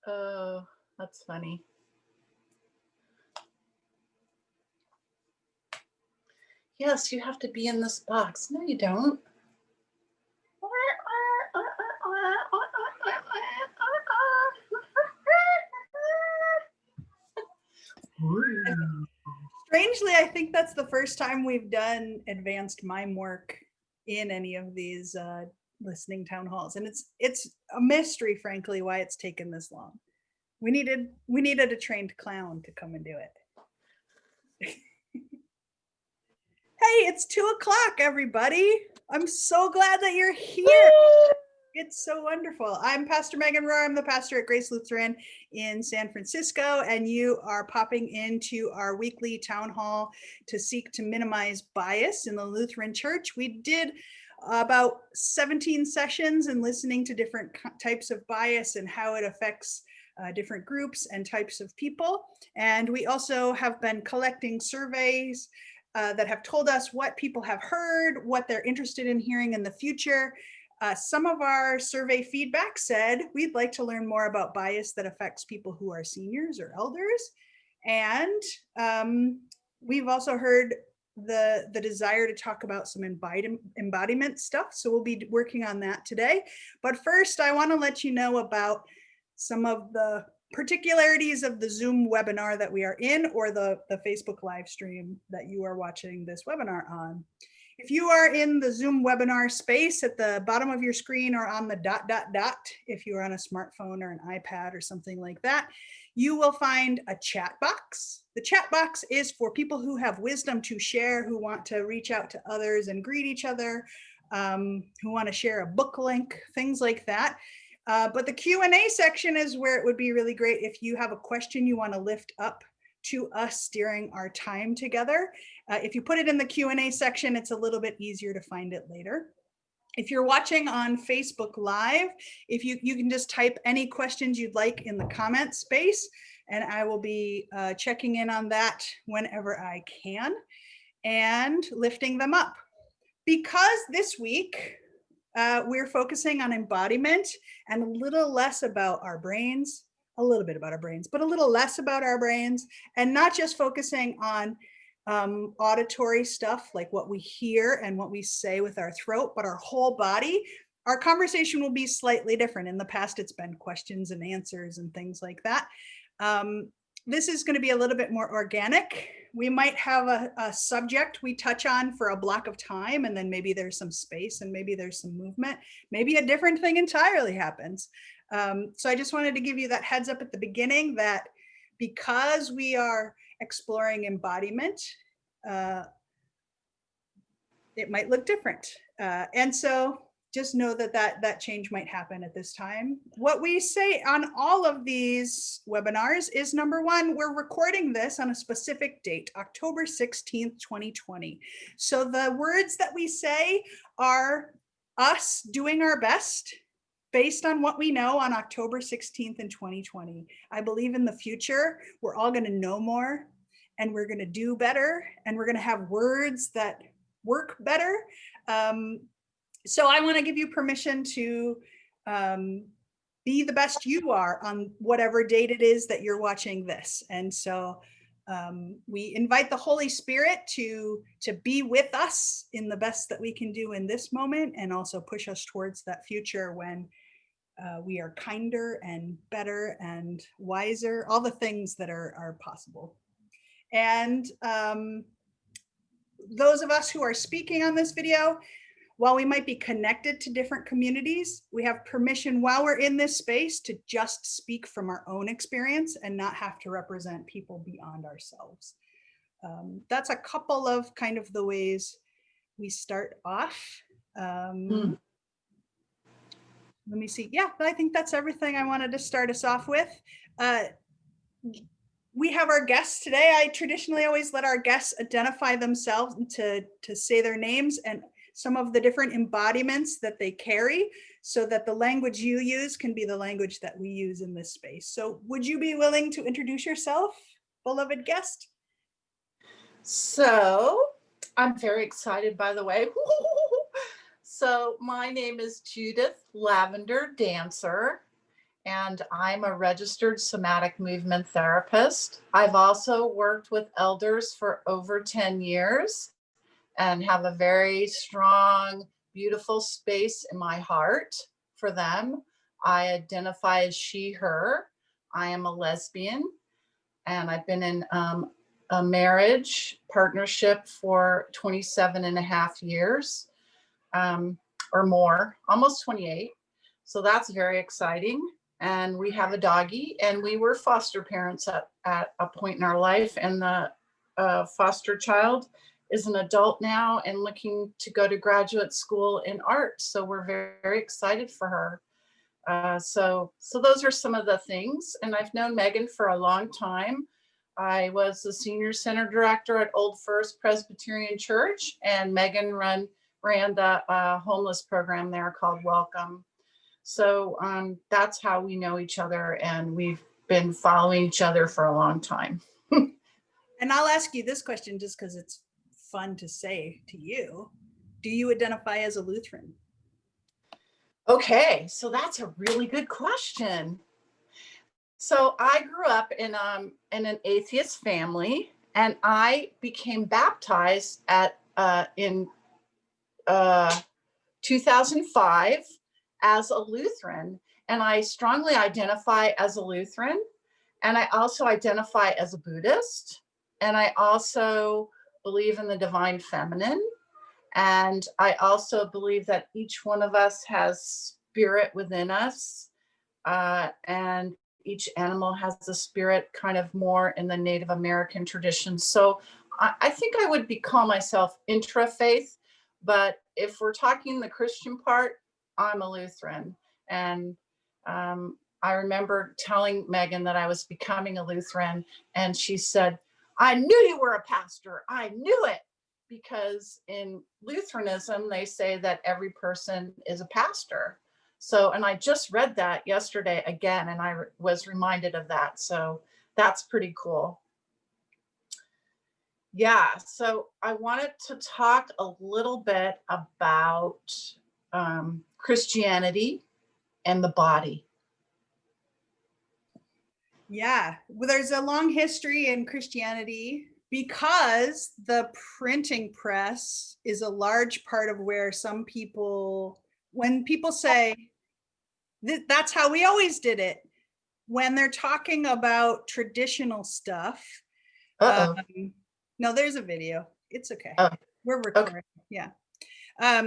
Oh, that's funny. Yes, you have to be in this box. No, you don't. Strangely, I think that's the first time we've done advanced mime work in any of these listening town halls, and it's a mystery, frankly, why it's taken this long. We needed a trained clown to come and do it. Hey, it's 2:00, everybody. I'm so glad that you're here. It's so wonderful. I'm Pastor Megan Rohrer. I'm the pastor at Grace Lutheran in San Francisco, and you are popping into our weekly town hall to seek to minimize bias in the Lutheran Church. We did about 17 sessions and listening to different types of bias and how it affects different groups and types of people. And we also have been collecting surveys that have told us what people have heard, what they're interested in hearing in the future. Some of our survey feedback said we'd like to learn more about bias that affects people who are seniors or elders. And we've also heard the desire to talk about some embodiment stuff. So we'll be working on that today. But first, I want to let you know about some of the particularities of the Zoom webinar that we are in, or the Facebook live stream that you are watching this webinar on. If you are in the Zoom webinar space, at the bottom of your screen or on the ... if you are on a smartphone or an iPad or something like that, you will find a chat box. The chat box is for people who have wisdom to share, who want to reach out to others and greet each other, who want to share a book link, things like that. But the Q&A section is where it would be really great if you have a question you want to lift up to us during our time together. If you put it in the Q&A section, it's a little bit easier to find it later. If you're watching on Facebook Live, if you can just type any questions you'd like in the comment space, and I will be checking in on that whenever I can and lifting them up. Because this week, we're focusing on embodiment and a little less about our brains, a little bit about our brains, but a little less about our brains, and not just focusing on auditory stuff like what we hear and what we say with our throat, but our whole body. Our conversation will be slightly different. In the past, it's been questions and answers and things like that. This is going to be a little bit more organic. We might have a subject we touch on for a block of time, and then maybe there's some space and maybe there's some movement. Maybe a different thing entirely happens. So I just wanted to give you that heads up at the beginning that because we are exploring embodiment, it might look different. And so just know that change might happen at this time. What we say on all of these webinars is, number one, we're recording this on a specific date, October 16th, 2020. So the words that we say are us doing our best based on what we know on October 16th in 2020. I believe in the future, we're all going to know more, and we're going to do better, and we're going to have words that work better. So I want to give you permission to be the best you are on whatever date it is that you're watching this. And so we invite the Holy Spirit to be with us in the best that we can do in this moment, and also push us towards that future when we are kinder and better and wiser, all the things that are possible. And those of us who are speaking on this video, while we might be connected to different communities, we have permission while we're in this space to just speak from our own experience and not have to represent people beyond ourselves. That's a couple of kind of the ways we start off. Let me see. Yeah, I think that's everything I wanted to start us off with. We have our guests today. I traditionally always let our guests identify themselves to say their names and some of the different embodiments that they carry, so that the language you use can be the language that we use in this space. So would you be willing to introduce yourself, beloved guest? So I'm very excited, by the way. So my name is Judith Lavender Dancer, and I'm a registered somatic movement therapist. I've also worked with elders for over 10 years and have a very strong, beautiful space in my heart for them. I identify as she, her. I am a lesbian, and I've been in a marriage partnership for 27 and a half years or more, almost 28. So that's very exciting. And we have a doggy, and we were foster parents at a point in our life. And the foster child is an adult now and looking to go to graduate school in art. So we're very, very excited for her. So those are some of the things. And I've known Megan for a long time. I was the senior center director at Old First Presbyterian Church, and Megan ran the homeless program there called Welcome. So that's how we know each other, and we've been following each other for a long time. And I'll ask you this question just because it's fun to say to you. Do you identify as a Lutheran? Okay, so that's a really good question. So I grew up in an atheist family, and I became baptized in 2005 as a Lutheran, and I strongly identify as a Lutheran, and I also identify as a Buddhist, and I also believe in the divine feminine, and I also believe that each one of us has spirit within us, and each animal has a spirit kind of more in the Native American tradition. So I think I would call myself intra-faith, but if we're talking the Christian part, I'm a Lutheran. And I remember telling Megan that I was becoming a Lutheran, and she said, I knew you were a pastor. I knew it. Because in Lutheranism, they say that every person is a pastor. So, and I just read that yesterday again, and I was reminded of that. So that's pretty cool. Yeah, so I wanted to talk a little bit about Christianity and the body. Yeah, well, there's a long history in Christianity because the printing press is a large part of where some people, when people say, that's how we always did it, when they're talking about traditional stuff. No, there's a video. It's okay. We're recording. Okay. Yeah.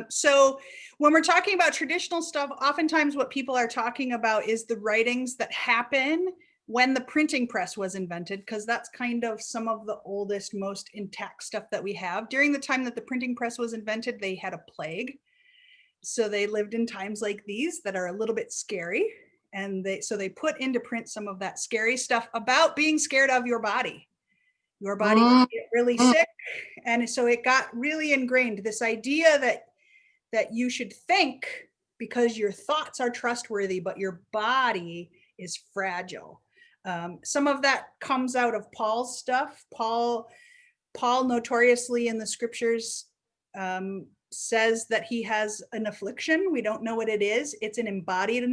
So when we're talking about traditional stuff, oftentimes what people are talking about is the writings that happen when the printing press was invented, because that's kind of some of the oldest, most intact stuff that we have. During the time that the printing press was invented, they had a plague. So they lived in times like these that are a little bit scary. And they put into print some of that scary stuff about being scared of your body. Your body can get really sick. And so it got really ingrained, this idea that you should think because your thoughts are trustworthy, but your body is fragile. Some of that comes out of Paul's stuff. Paul notoriously in the scriptures says that he has an affliction. We don't know what it is. It's an embodied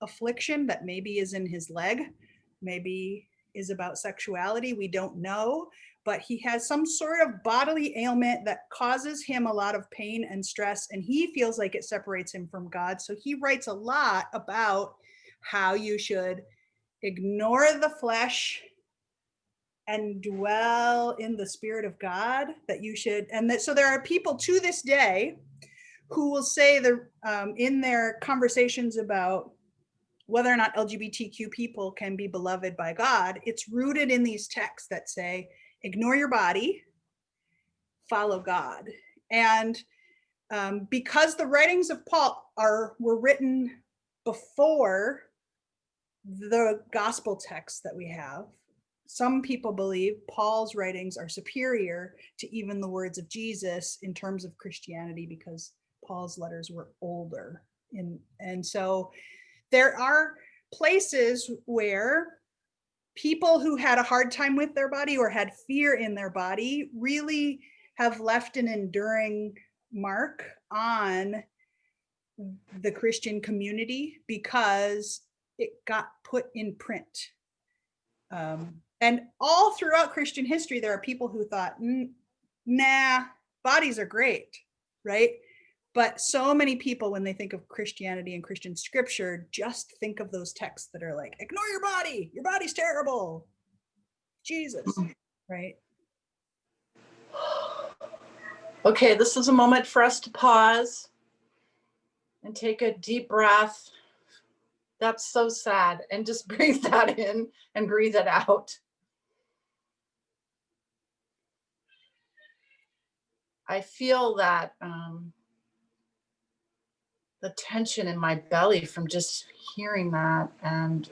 affliction that maybe is in his leg, maybe is about sexuality. We don't know, but he has some sort of bodily ailment that causes him a lot of pain and stress, and he feels like it separates him from God. So he writes a lot about how you should ignore the flesh and dwell in the spirit of God, that you should, and that, so there are people to this day who will say in their conversations about whether or not LGBTQ people can be beloved by God, it's rooted in these texts that say, ignore your body, follow God. And because the writings of Paul were written before the gospel texts that we have, some people believe Paul's writings are superior to even the words of Jesus in terms of Christianity, because Paul's letters were older. And so there are places where people who had a hard time with their body or had fear in their body really have left an enduring mark on the Christian community, because it got put in print. And all throughout Christian history, there are people who thought, nah, bodies are great, right? But so many people, when they think of Christianity and Christian scripture, just think of those texts that are like, ignore your body's terrible, Jesus, right? Okay, this is a moment for us to pause and take a deep breath. That's so sad. And just breathe that in and breathe it out. I feel that the tension in my belly from just hearing that, and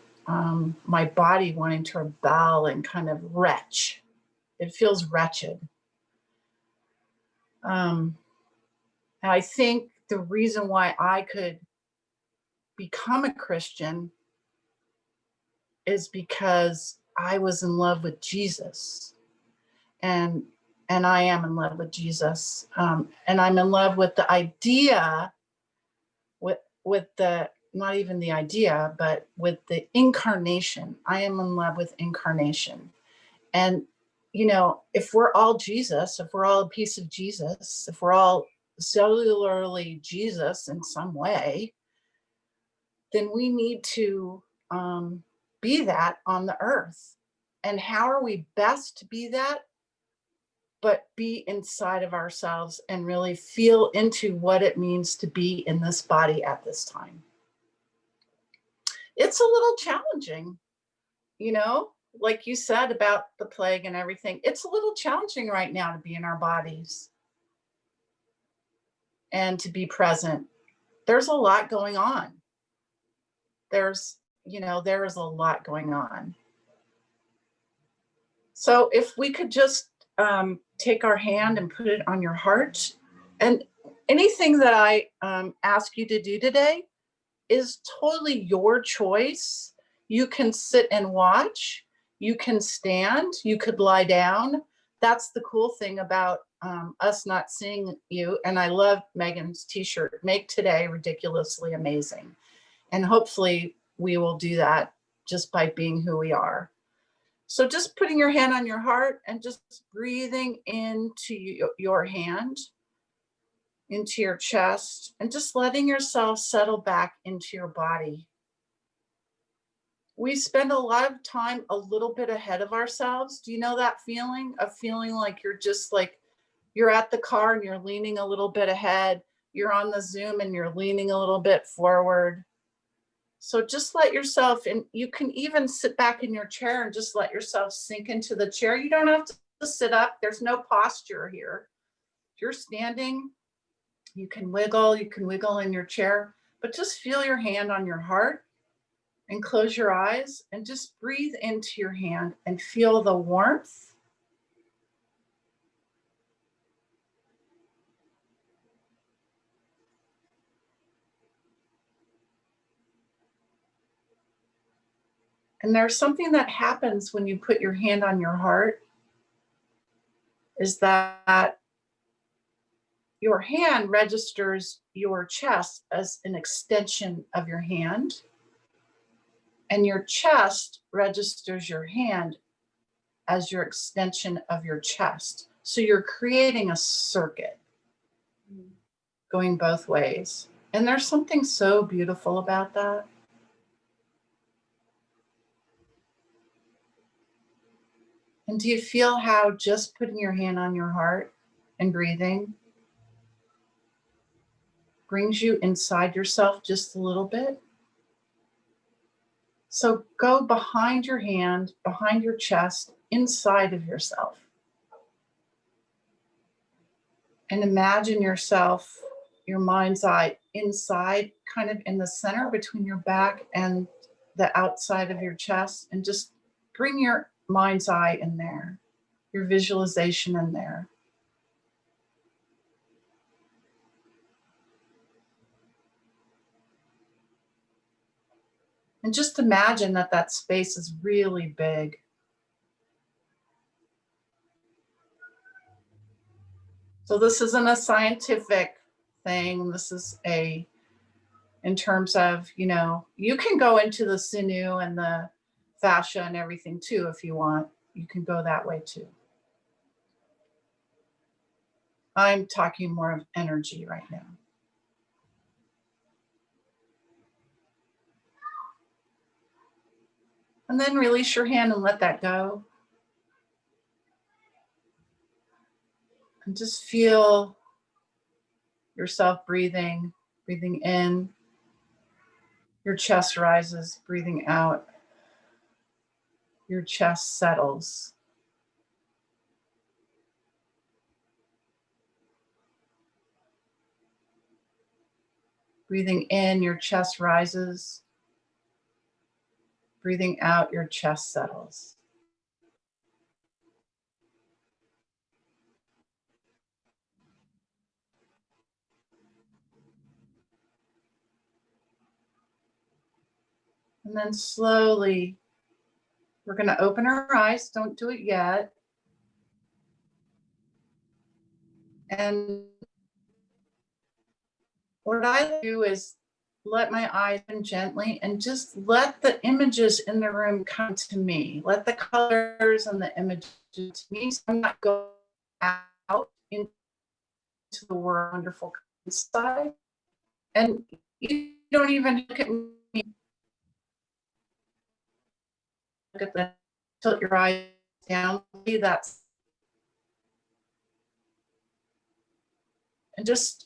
my body wanting to rebel and kind of retch. It feels wretched. And I think the reason why I could become a Christian is because I was in love with Jesus, and I am in love with Jesus, and I'm in love with the idea, with the, not even the idea, but with the incarnation. I am in love with incarnation. And you know, if we're all Jesus, if we're all a piece of Jesus, if we're all cellularly Jesus in some way, then we need to be that on the earth. And how are we best to be that? But be inside of ourselves and really feel into what it means to be in this body at this time. It's a little challenging, you know, like you said about the plague and everything. It's a little challenging right now to be in our bodies and to be present. There's a lot going on. There's a lot going on. So if we could just take our hand and put it on your heart, and anything that I ask you to do today is totally your choice. You can sit and watch, you can stand, you could lie down. That's the cool thing about us not seeing you. And I love Megan's t-shirt, make today ridiculously amazing. And hopefully we will do that just by being who we are. So just putting your hand on your heart and just breathing into your hand, into your chest, and just letting yourself settle back into your body. We spend a lot of time a little bit ahead of ourselves. Do you know that feeling of feeling like you're just like, you're at the car and you're leaning a little bit ahead. You're on the Zoom and you're leaning a little bit forward. So just let yourself, and you can even sit back in your chair and just let yourself sink into the chair. You don't have to sit up. There's no posture here. If you're standing, you can wiggle in your chair, but just feel your hand on your heart and close your eyes and just breathe into your hand and feel the warmth. And there's something that happens when you put your hand on your heart, is that your hand registers your chest as an extension of your hand, and your chest registers your hand as your extension of your chest. So you're creating a circuit going both ways. And there's something so beautiful about that. And do you feel how just putting your hand on your heart and breathing brings you inside yourself just a little bit? So go behind your hand, behind your chest, inside of yourself. And imagine yourself, your mind's eye, inside, kind of in the center between your back and the outside of your chest. And just bring your mind's eye in there, your visualization in there. And just imagine that that space is really big. So this isn't a scientific thing. This is a in terms of, you can go into the sinew and the fascia and everything too if you want. You can go that way too. I'm talking more of energy right now. And then release your hand and let that go. And just feel yourself breathing in. Your chest rises, breathing out. Your chest settles. Breathing in, your chest rises. Breathing out, your chest settles. And then slowly, we're going to open our eyes. Don't do it yet. And what I do is let my eyes in gently and just let the images in the room come to me. Let the colors and the images to me. So I'm not going out into the world, wonderful inside. And you don't even look at me. Look at the, tilt your eyes down. That's, and just,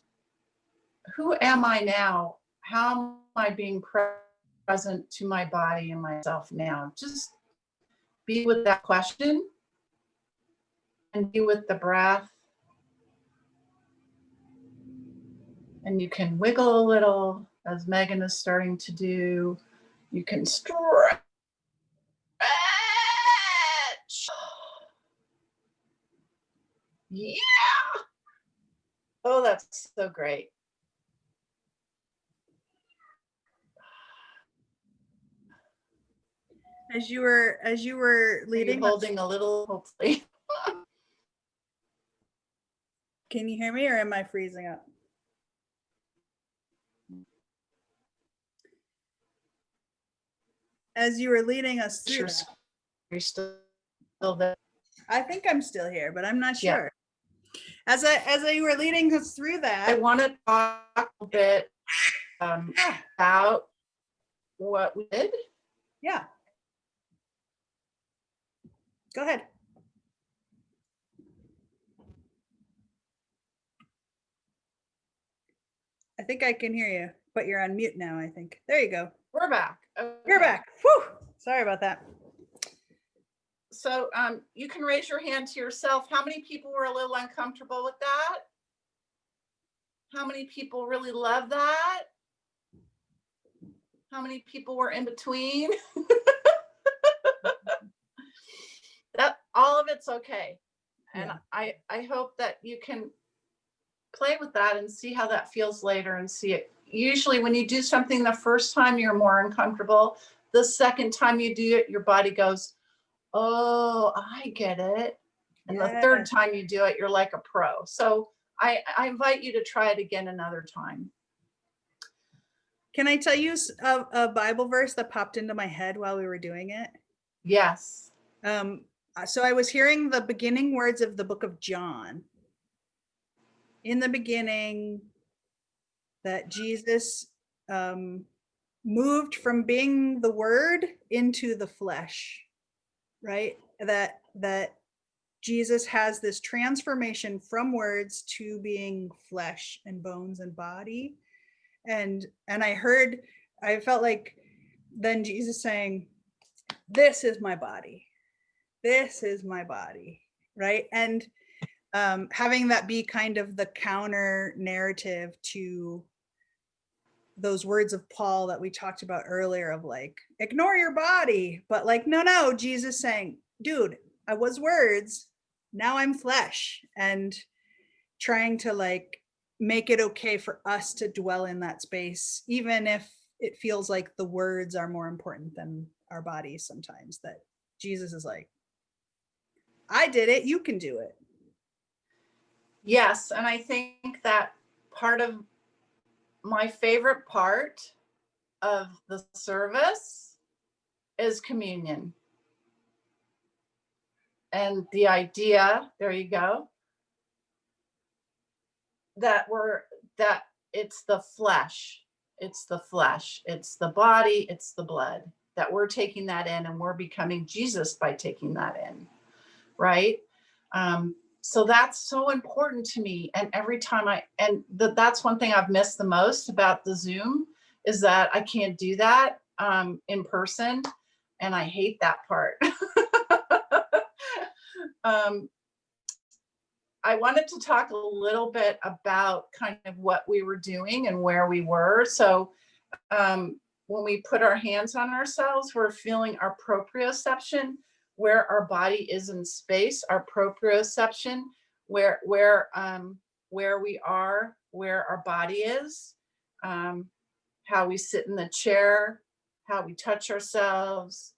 who am I now? How am I being present to my body and myself now? Just be with that question and be with the breath. And you can wiggle a little, as Megan is starting to do. You can stretch. Yeah. Oh, that's so great. As you were leading, holding a little, hopefully. Can you hear me, or am I freezing up? As you were leading us through, You're still there. I think I'm still here, but I'm not sure. Yeah. As you were leading us through that, I want to talk a bit about what we did. Yeah. Go ahead. I think I can hear you, but you're on mute now, I think. There you go. We're back. Okay. You're back. Whew. Sorry about that. So you can raise your hand to yourself. How many people were a little uncomfortable with that? How many people really love that? How many people were in between? That all of it's okay. And yeah. I hope that you can play with that and see how that feels later and see it. Usually when you do something the first time, you're more uncomfortable. The second time you do it, your body goes, oh, I get it. And the third time you do it, you're like a pro. So I invite you to try it again another time. Can I tell you a Bible verse that popped into my head while we were doing it? Yes. So I was hearing the beginning words of the book of John. In the beginning, that Jesus moved from being the word into the flesh, right? That Jesus has this transformation from words to being flesh and bones and body. And I felt like then Jesus saying, this is my body. This is my body, right? And having that be kind of the counter narrative to those words of Paul that we talked about earlier of like, ignore your body, but like, no, Jesus saying, dude, I was words, now I'm flesh, and trying to like make it okay for us to dwell in that space, even if it feels like the words are more important than our bodies sometimes, that Jesus is like, I did it, you can do it. Yes, and I think that part of my favorite part of the service is communion. And the idea, there you go, that it's the flesh, it's the body, it's the blood, that we're taking that in and we're becoming Jesus by taking that in, right? So that's so important to me. And every time that's one thing I've missed the most about the Zoom, is that I can't do that in person. And I hate that part. I wanted to talk a little bit about kind of what we were doing and where we were. So when we put our hands on ourselves, we're feeling our proprioception, where our body is in space, our proprioception, where we are, where our body is, how we sit in the chair, how we touch ourselves,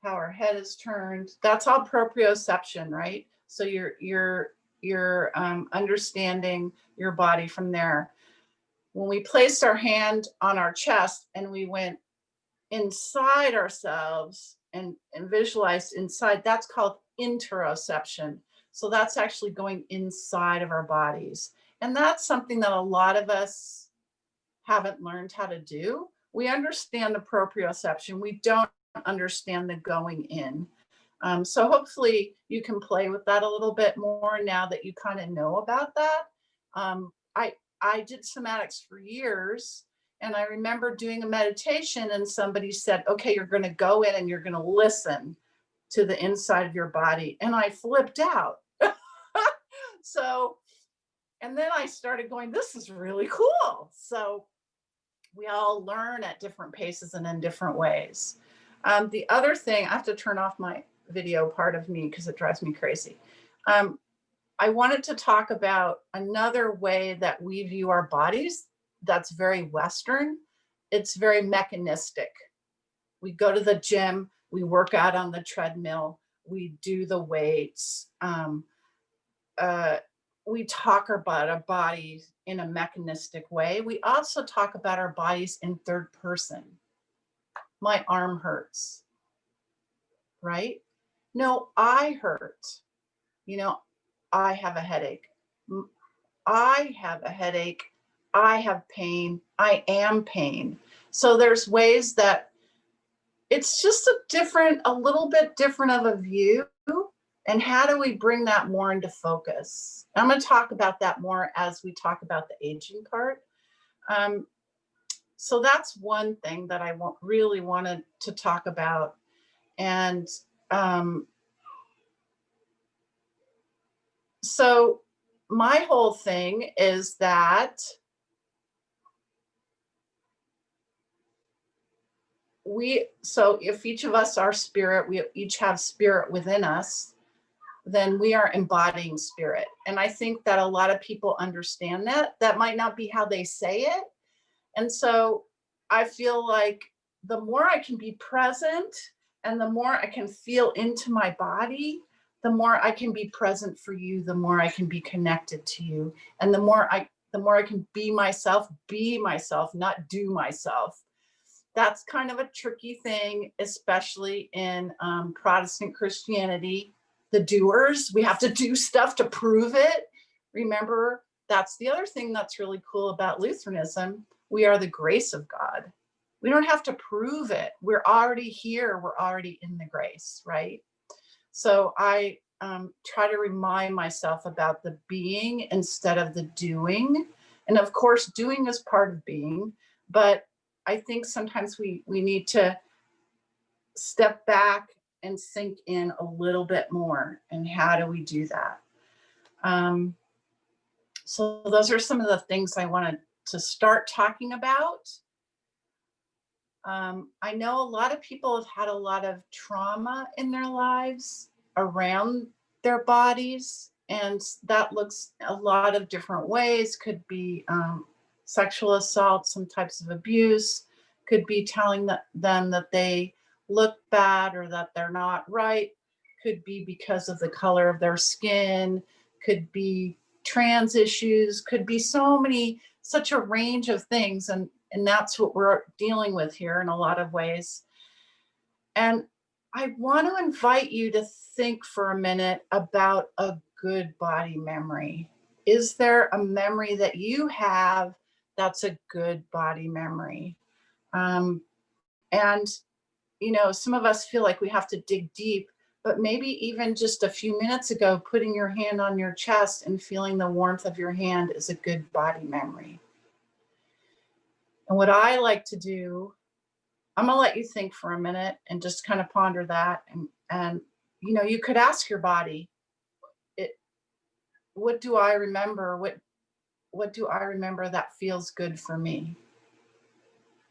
how our head is turned. That's all proprioception, right? So you're understanding your body from there. When we placed our hand on our chest and we went inside ourselves and visualized inside, that's called interoception. So that's actually going inside of our bodies. And that's something that a lot of us haven't learned how to do. We understand the proprioception. We don't understand the going in. So hopefully you can play with that a little bit more now that you kind of know about that. I did somatics for years, and I remember doing a meditation and somebody said, okay, you're going to go in and you're going to listen to the inside of your body. And I flipped out. So, and then I started going, this is really cool. So we all learn at different paces and in different ways. The other thing, I have to turn off my video part of me because it drives me crazy. I wanted to talk about another way that we view our bodies that's very Western. It's very mechanistic. We go to the gym, we work out on the treadmill, we do the weights. We talk about our bodies in a mechanistic way. We also talk about our bodies in third person. My arm hurts, right? No, I hurt. You know, I have a headache. I have a headache. I have pain. I am pain. So there's ways that it's just a little bit different of a view. And how do we bring that more into focus? I'm going to talk about that more as we talk about the aging part. So that's one thing that I really wanted to talk about. And so my whole thing is that so if each of us are spirit, we each have spirit within us, then we are embodying spirit. And I think that a lot of people understand that. That might not be how they say it. And so I feel like the more I can be present and the more I can feel into my body, the more I can be present for you, the more I can be connected to you. And the more I can be myself, not do myself. That's kind of a tricky thing, especially in Protestant Christianity. The doers, we have to do stuff to prove it. Remember, that's the other thing that's really cool about Lutheranism. We are the grace of God. We don't have to prove it. We're already here. We're already in the grace, right? So I try to remind myself about the being instead of the doing. And of course, doing is part of being, but I think sometimes we need to step back and sink in a little bit more. And how do we do that? So those are some of the things I wanted to start talking about. I know a lot of people have had a lot of trauma in their lives around their bodies, and that looks a lot of different ways. Could be sexual assault, some types of abuse, could be telling them that they look bad or that they're not right, could be because of the color of their skin, could be trans issues, could be such a range of things. And And that's what we're dealing with here in a lot of ways. And I want to invite you to think for a minute about a good body memory. Is there a memory that you have that's a good body memory? And, you know, some of us feel like we have to dig deep, but maybe even just a few minutes ago, putting your hand on your chest and feeling the warmth of your hand is a good body memory. And what I like to do, I'm gonna let you think for a minute and just kind of ponder that. And you know, you could ask your body, what do I remember? What do I remember that feels good for me?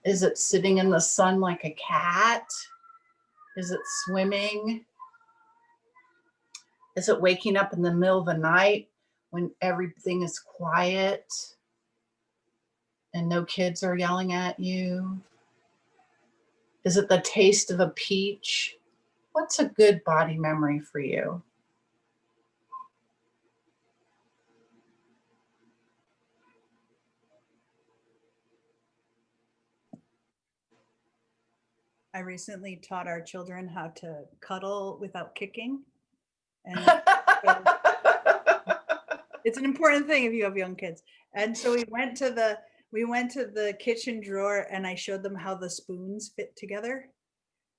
Is it sitting in the sun like a cat? Is it swimming? Is it waking up in the middle of the night when everything is quiet and no kids are yelling at you? Is it the taste of a peach? What's a good body memory for you? I recently taught our children how to cuddle without kicking. And it's an important thing if you have young kids. And so we went to the kitchen drawer and I showed them how the spoons fit together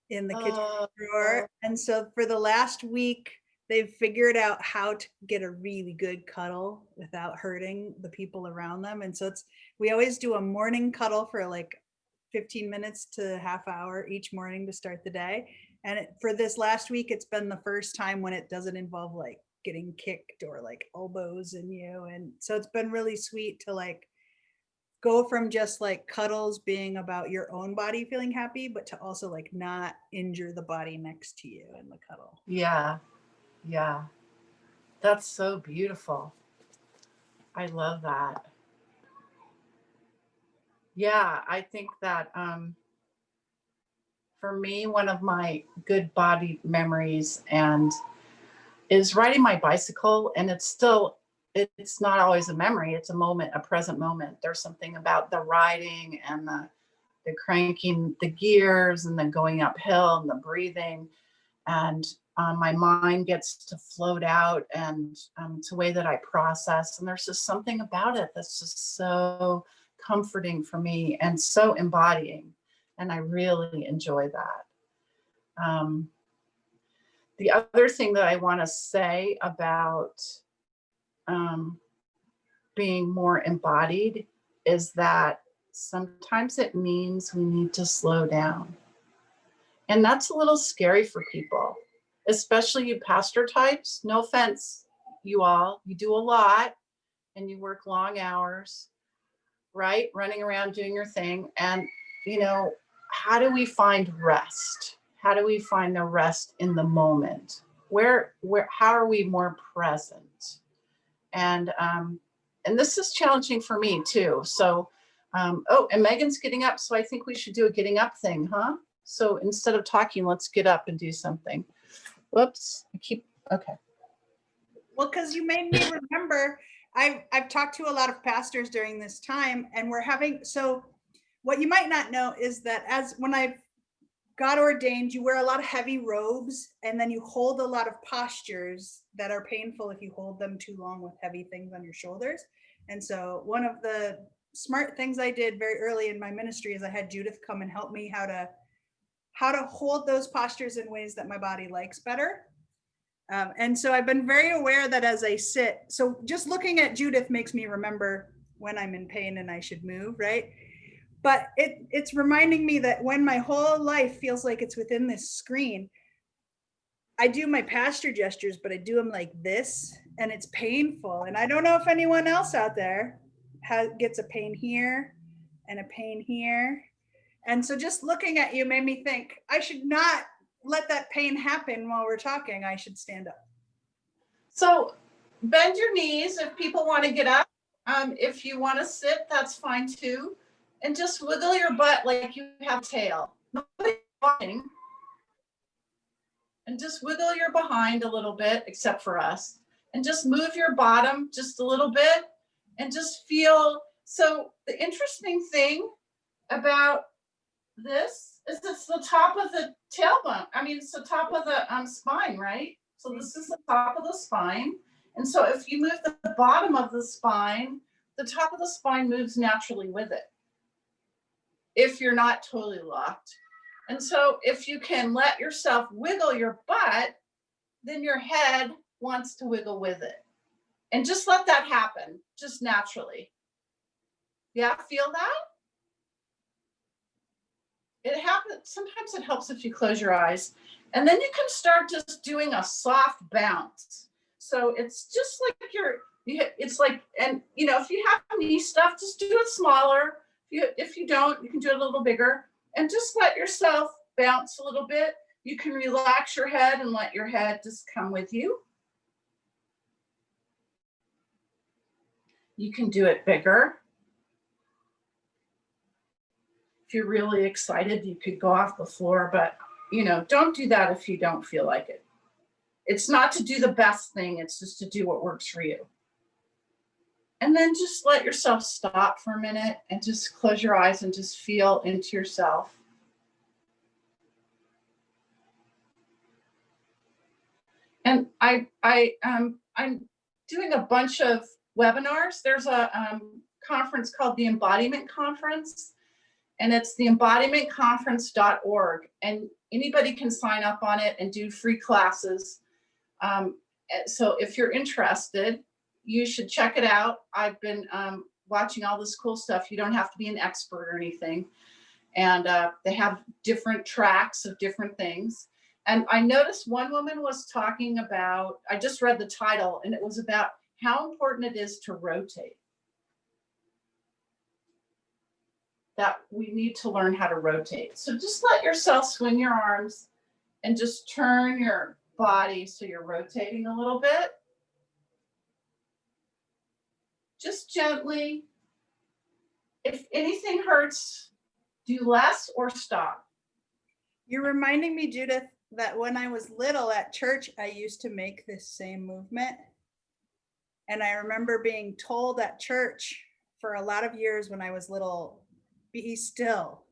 in the kitchen drawer. And so for the last week, they've figured out how to get a really good cuddle without hurting the people around them. And so we always do a morning cuddle for like 15 minutes to half hour each morning to start the day. And for this last week, it's been the first time when it doesn't involve like getting kicked or like elbows in you. And so it's been really sweet to like go from just like cuddles being about your own body feeling happy, but to also like not injure the body next to you in the cuddle. Yeah. Yeah. That's so beautiful. I love that. Yeah, I think that for me, one of my good body memories and is riding my bicycle, and it's not always a memory, it's a moment, a present moment. There's something about the riding and the cranking the gears and then going uphill and the breathing, and my mind gets to float out, and it's a way that I process, and there's just something about it that's just so comforting for me and so embodying, and I really enjoy that. The other thing that I want to say about being more embodied is that sometimes it means we need to slow down. And that's a little scary for people, especially you pastor types. No offense, you all, you do a lot and you work long hours, right? Running around doing your thing. And, you know, how do we find rest? How do we find the rest in the moment? How are we more present? And this is challenging for me too. So, and Megan's getting up. So I think we should do a getting up thing, huh? So instead of talking, let's get up and do something. Whoops, okay. Well, because you made me remember, I've talked to a lot of pastors during this time, and so what you might not know is that when I got ordained, you wear a lot of heavy robes, and then you hold a lot of postures that are painful if you hold them too long with heavy things on your shoulders. And so one of the smart things I did very early in my ministry is I had Judith come and help me how to hold those postures in ways that my body likes better. And so I've been very aware that as I sit, so just looking at Judith makes me remember when I'm in pain and I should move, right? But it's reminding me that when my whole life feels like it's within this screen, I do my pasture gestures, but I do them like this, and it's painful. And I don't know if anyone else out there gets a pain here and a pain here. And so just looking at you made me think I should not let that pain happen while we're talking. I should stand up. So bend your knees if people want to get up. If you want to sit, that's fine too. And just wiggle your butt like you have a tail. Nobody's watching. And just wiggle your behind a little bit, except for us. And just move your bottom just a little bit and just feel. So the interesting thing about this. It's the top of the tailbone. I mean, it's the top of the spine, right? So this is the top of the spine. And so if you move the bottom of the spine, the top of the spine moves naturally with it, if you're not totally locked. And so if you can let yourself wiggle your butt, then your head wants to wiggle with it. And just let that happen, just naturally. Yeah, feel that? It happens. Sometimes it helps if you close your eyes. And then you can start just doing a soft bounce. So it's just like it's like, and you know, if you have knee stuff, just do it smaller. If you don't, you can do it a little bigger. And just let yourself bounce a little bit. You can relax your head and let your head just come with you. You can do it bigger. If you're really excited, you could go off the floor, but you know, don't do that if you don't feel like it. It's not to do the best thing, it's just to do what works for you. And then just let yourself stop for a minute and just close your eyes and just feel into yourself. And I'm doing a bunch of webinars. There's a conference called the Embodiment Conference, and it's the embodimentconference.org. And anybody can sign up on it and do free classes. So if you're interested, you should check it out. I've been watching all this cool stuff. You don't have to be an expert or anything. And they have different tracks of different things. And I noticed one woman was talking about, I just read the title, and it was about how important it is to rotate. That we need to learn how to rotate. So just let yourself swing your arms and just turn your body so you're rotating a little bit. Just gently. If anything hurts, do less or stop. You're reminding me, Judith, that when I was little at church, I used to make this same movement. And I remember being told at church for a lot of years when I was little, be still.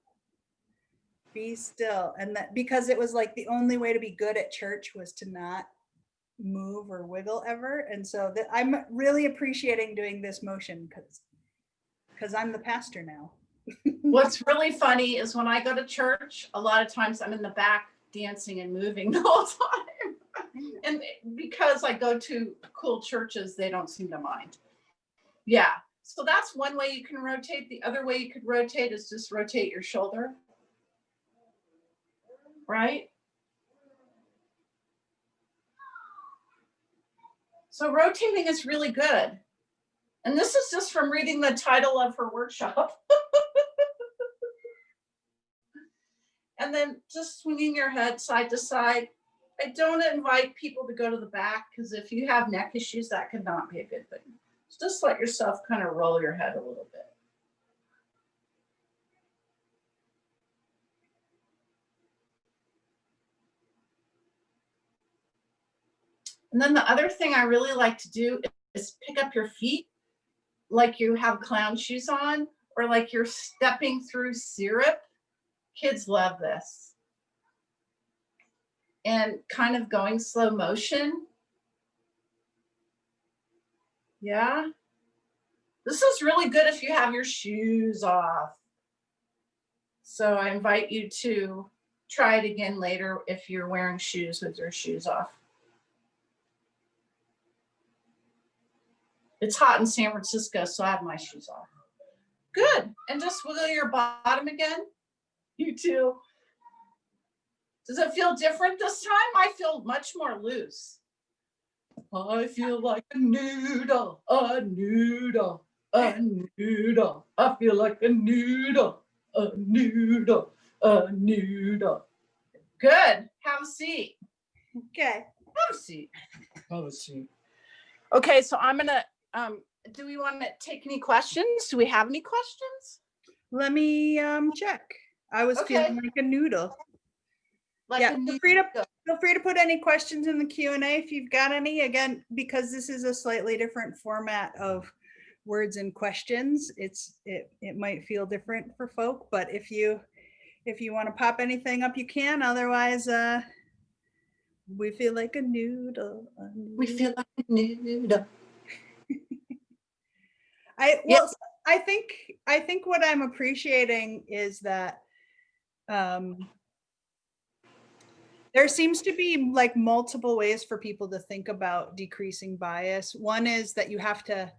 Be still. And that because it was like the only way to be good at church was to not move or wiggle ever. And so that I'm really appreciating doing this motion because I'm the pastor now. What's really funny is when I go to church, a lot of times I'm in the back dancing and moving the whole time. And because I go to cool churches, they don't seem to mind. Yeah. So that's one way you can rotate. The other way you could rotate is just rotate your shoulder. Right? So rotating is really good. And this is just from reading the title of her workshop. And then just swinging your head side to side. I don't invite people to go to the back because if you have neck issues, that could not be a good thing. So just let yourself kind of roll your head a little bit. And then the other thing I really like to do is pick up your feet like you have clown shoes on, or like you're stepping through syrup. Kids love this. And kind of going slow motion. Yeah. This is really good if you have your shoes off. So I invite you to try it again later if you're wearing shoes with your shoes off. It's hot in San Francisco, so I have my shoes off. Good. And just wiggle your bottom again. You too. Does it feel different this time? I feel much more loose. I feel like a noodle, a noodle, a noodle. I feel like a noodle, a noodle, a noodle. Good. Have a seat. Okay. Have a seat. Have a seat. Okay, so I'm gonna, do we want to take any questions? Do we have any questions? Let me check. I was feeling like a noodle. Like yeah, feel free to put any questions in the Q&A if you've got any. Again, because this is a slightly different format of words and questions, it might feel different for folk, but if you want to pop anything up, you can. Otherwise, we feel like a noodle. We feel like a noodle. Well, yeah. I think what I'm appreciating is that there seems to be like multiple ways for people to think about decreasing bias. One is that you have to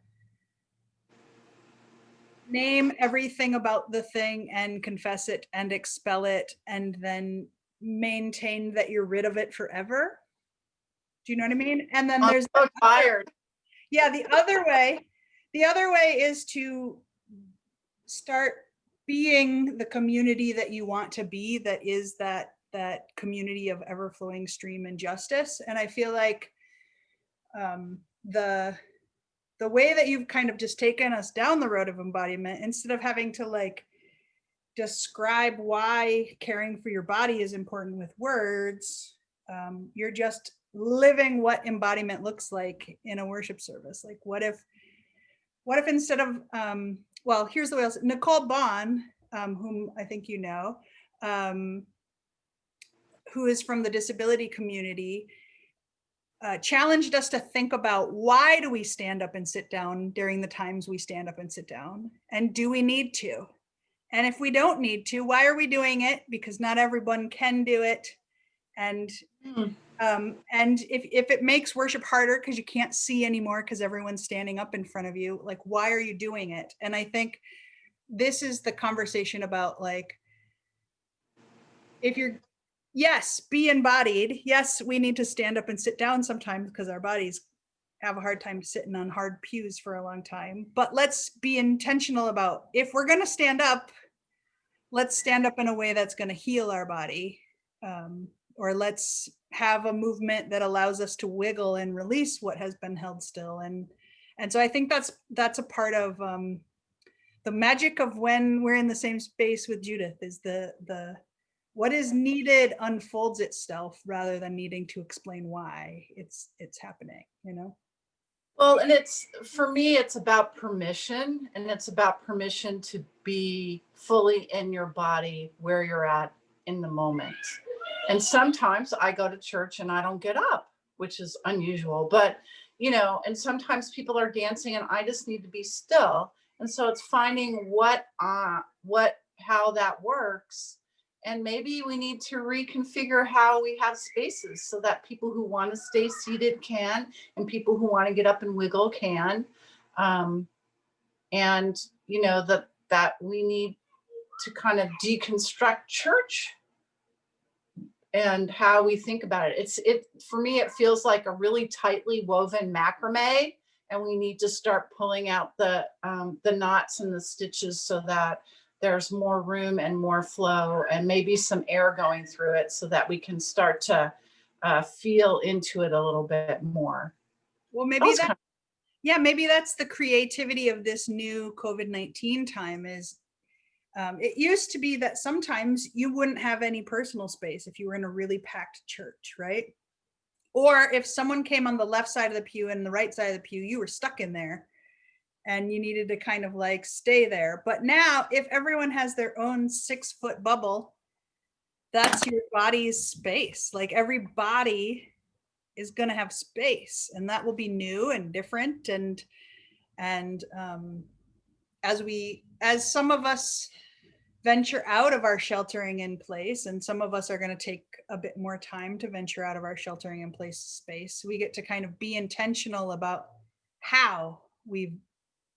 name everything about the thing and confess it and expel it and then maintain that you're rid of it forever. Do you know what I mean? And then there's so tired. Yeah, the other way is to start being the community that you want to be, that is that community of ever-flowing stream and justice. And I feel like the way that you've kind of just taken us down the road of embodiment, instead of having to like describe why caring for your body is important with words, you're just living what embodiment looks like in a worship service. Like what if instead of well, here's the way else. Nicole Bond, whom I think you know, who is from the disability community, challenged us to think about, why do we stand up and sit down during the times we stand up and sit down? And do we need to? And if we don't need to, why are we doing it? Because not everyone can do it. And if it makes worship harder because you can't see anymore because everyone's standing up in front of you, like, why are you doing it? And I think this is the conversation about, like, if you're, yes, be embodied. Yes, we need to stand up and sit down sometimes because our bodies have a hard time sitting on hard pews for a long time. But let's be intentional about, if we're going to stand up, let's stand up in a way that's going to heal our body. Or let's have a movement that allows us to wiggle and release what has been held still. And so I think that's a part of the magic of when we're in the same space with Judith, is the what is needed unfolds itself rather than needing to explain why it's happening, you know? Well, and it's, for me, it's about permission, and it's about permission to be fully in your body where you're at in the moment. And sometimes I go to church and I don't get up, which is unusual, but you know, and sometimes people are dancing and I just need to be still. And so it's finding how that works. And maybe we need to reconfigure how we have spaces so that people who want to stay seated can, and people who want to get up and wiggle can. And you know, that we need to kind of deconstruct church and how we think about it. For me, it feels like a really tightly woven macrame, and we need to start pulling out the knots and the stitches so that there's more room and more flow and maybe some air going through it, so that we can start to feel into it a little bit more. Well, maybe maybe that's the creativity of this new COVID-19 time. Is it used to be that sometimes you wouldn't have any personal space if you were in a really packed church, right? Or if someone came on the left side of the pew and the right side of the pew, you were stuck in there and you needed to kind of like stay there. But now, if everyone has their own 6-foot bubble, that's your body's space. Like, every body is going to have space, and that will be new and different. And as some of us venture out of our sheltering in place, and some of us are going to take a bit more time to venture out of our sheltering in place space, we get to kind of be intentional about how we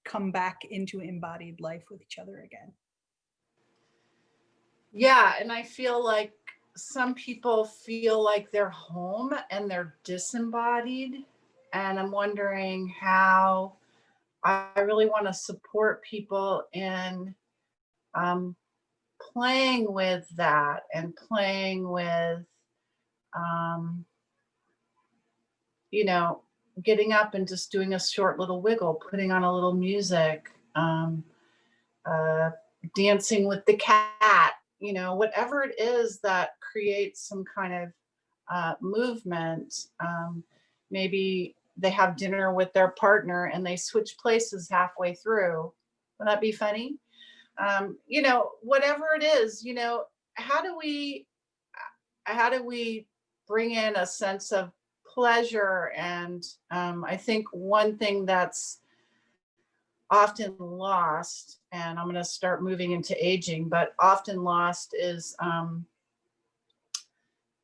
come back into embodied life with each other again. Yeah, and I feel like some people feel like they're home and they're disembodied, and I'm wondering how I really want to support people in playing with that, and playing with you know, getting up and just doing a short little wiggle, putting on a little music, dancing with the cat, you know, whatever it is that creates some kind of movement. Maybe they have dinner with their partner and they switch places halfway through. Wouldn't that be funny? You know, whatever it is, you know, how do we bring in a sense of pleasure? And I think one thing that's often lost, and I'm going to start moving into aging, but often lost is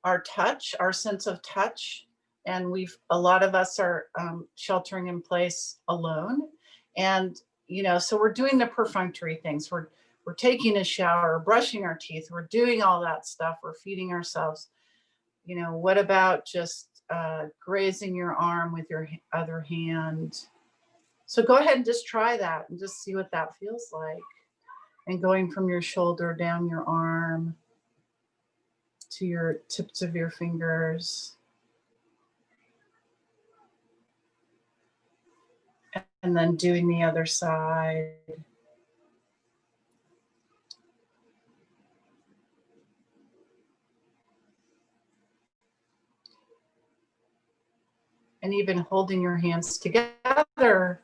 our touch, our sense of touch. And a lot of us are sheltering in place alone. And, you know, so we're doing the perfunctory things. We're taking a shower, brushing our teeth, we're doing all that stuff, we're feeding ourselves. You know, what about just grazing your arm with your other hand? So go ahead and just try that and just see what that feels like. And going from your shoulder down your arm to your tips of your fingers. And then doing the other side. And even holding your hands together,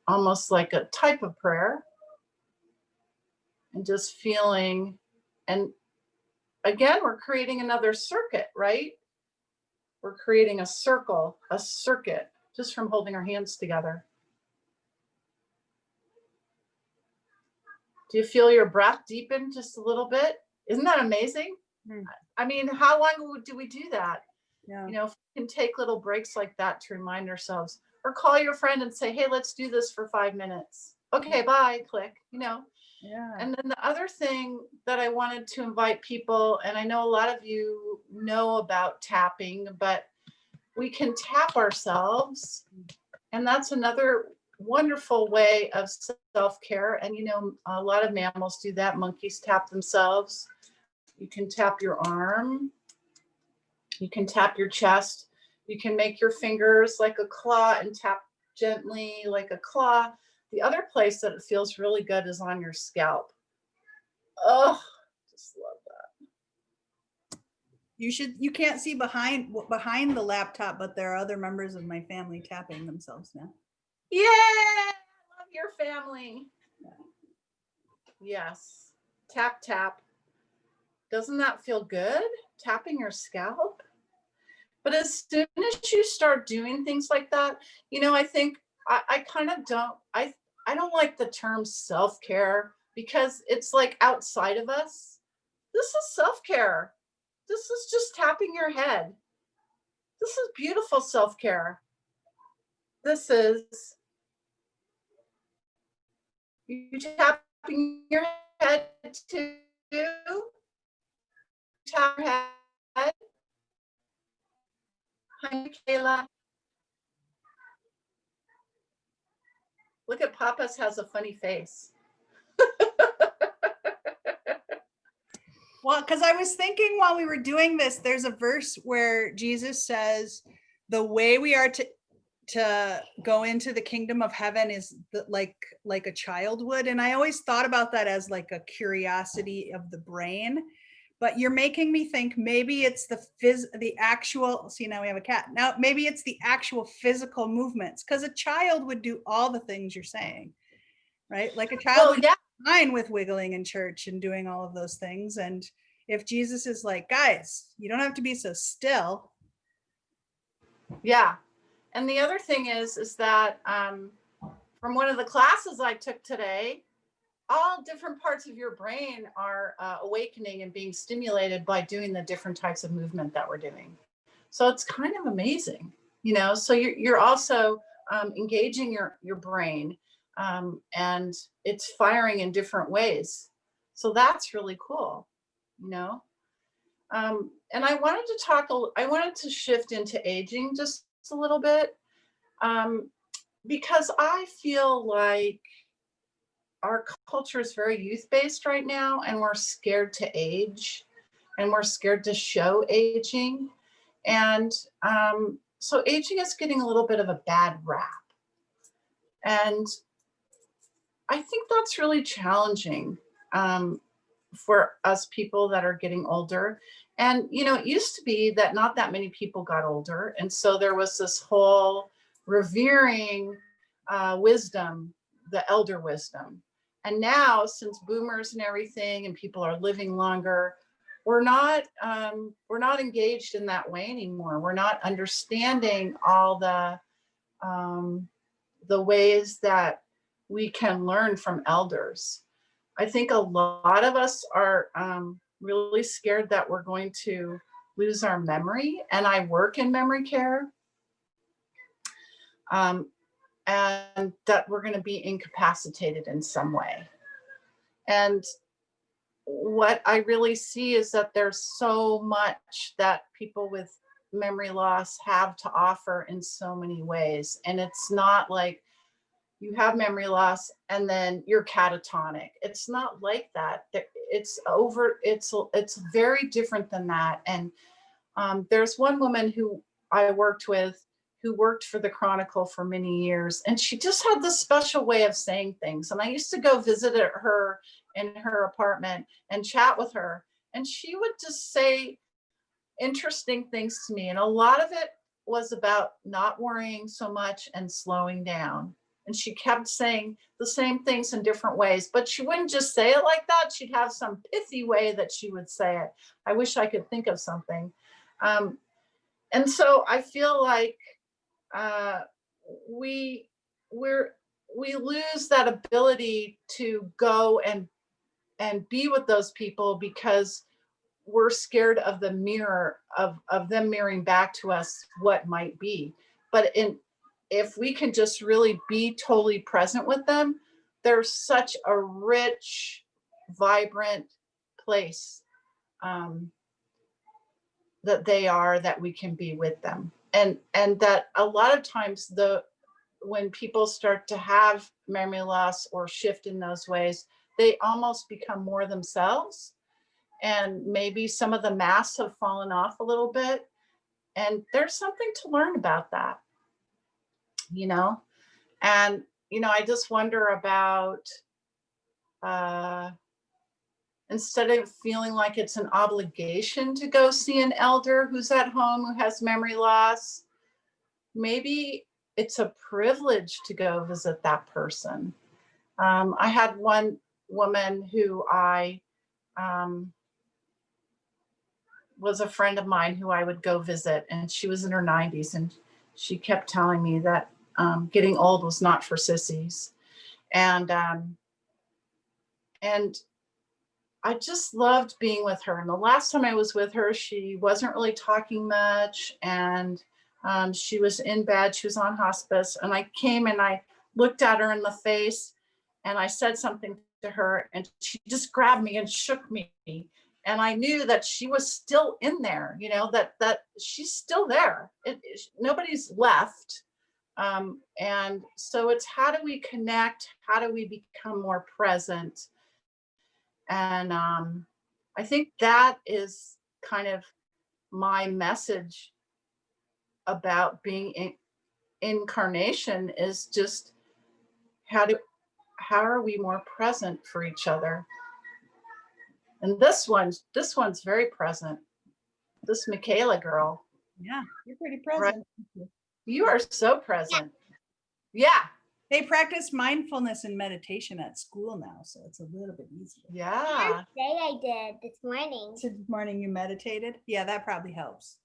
almost like a type of prayer. And just feeling, and again, we're creating another circuit, right? We're creating a circle, a circuit, just from holding our hands together. Do you feel your breath deepen just a little bit? Isn't that amazing? I mean, how long do we do that? Yeah. You know, if we can take little breaks like that to remind ourselves, or call your friend and say, hey, let's do this for 5 minutes. Okay, bye, click, you know. Yeah. And then the other thing that I wanted to invite people, and I know a lot of you know about tapping, but we can tap ourselves. And that's another wonderful way of self-care. And, you know, a lot of mammals do that. Monkeys tap themselves. You can tap your arm. You can tap your chest. You can make your fingers like a claw and tap gently like a claw. The other place that it feels really good is on your scalp. Oh, just love that. You can't see behind the laptop, but there are other members of my family tapping themselves now. Yeah, I love your family. Yes, tap, tap. Doesn't that feel good? Tapping your scalp? But as soon as you start doing things like that, you know, I think I kind of don't, I don't like the term self-care because it's like outside of us. This is self-care. This is just tapping your head. This is beautiful self-care. This is you tapping your head too. Tap your head. Hi, Michaela. Look at Papa's has a funny face. Well, because I was thinking while we were doing this, there's a verse where Jesus says, the way we are to go into the kingdom of heaven is like a child would. And I always thought about that as like a curiosity of the brain. But you're making me think maybe it's the actual, see, now we have a cat. Now, maybe it's the actual physical movements, because a child would do all the things you're saying, right? Like a child would be fine with wiggling in church and doing all of those things. And if Jesus is like, guys, you don't have to be so still. Yeah. And the other thing is that from one of the classes I took today, all different parts of your brain are awakening and being stimulated by doing the different types of movement that we're doing. So it's kind of amazing, you know. So you're also engaging your brain, and it's firing in different ways. So that's really cool, you know. And I wanted to shift into aging just a little bit, because I feel like our culture is very youth-based right now, and we're scared to age, and we're scared to show aging. And so aging is getting a little bit of a bad rap. And I think that's really challenging. for us people that are getting older. And, you know, it used to be that not that many people got older. And so there was this whole revering wisdom, the elder wisdom. And now, since boomers and everything, and people are living longer, we're not engaged in that way anymore. We're not understanding all the ways that we can learn from elders. I think a lot of us are really scared that we're going to lose our memory. And I work in memory care, and that we're going to be incapacitated in some way. And what I really see is that there's so much that people with memory loss have to offer in so many ways. And it's not like you have memory loss and then you're catatonic. It's not like that. It's very different than that. And there's one woman who I worked with who worked for the Chronicle for many years, and she just had this special way of saying things. And I used to go visit her in her apartment and chat with her, and she would just say interesting things to me. And a lot of it was about not worrying so much and slowing down. And she kept saying the same things in different ways, but she wouldn't just say it like that. She'd have some pithy way that she would say it. I wish I could think of something. And so I feel like we lose that ability to go and be with those people because we're scared of the mirror of them mirroring back to us what might be. But if we can just really be totally present with them, there's such a rich, vibrant place that they are, that we can be with them. And that a lot of times when people start to have memory loss or shift in those ways, they almost become more themselves. And maybe some of the masks have fallen off a little bit. And there's something to learn about that, you know? And, you know, I just wonder about, instead of feeling like it's an obligation to go see an elder who's at home who has memory loss, maybe it's a privilege to go visit that person. I had one woman who was a friend of mine who I would go visit, and she was in her 90s, and she kept telling me that getting old was not for sissies. And I just loved being with her. And the last time I was with her, she wasn't really talking much, and she was in bed. She was on hospice. And I came and I looked at her in the face, and I said something to her, and she just grabbed me and shook me. And I knew that she was still in there, you know, that she's still there. Nobody's left. And so it's, how do we connect? How do we become more present? And I think that is kind of my message about being incarnation, is just how are we more present for each other? And this one's very present. This Michaela girl. Yeah, you're pretty present. Right? You are so present. Yeah. They practice mindfulness and meditation at school now, so it's a little bit easier. Yeah. Today I did this morning. This morning you meditated? Yeah, that probably helps.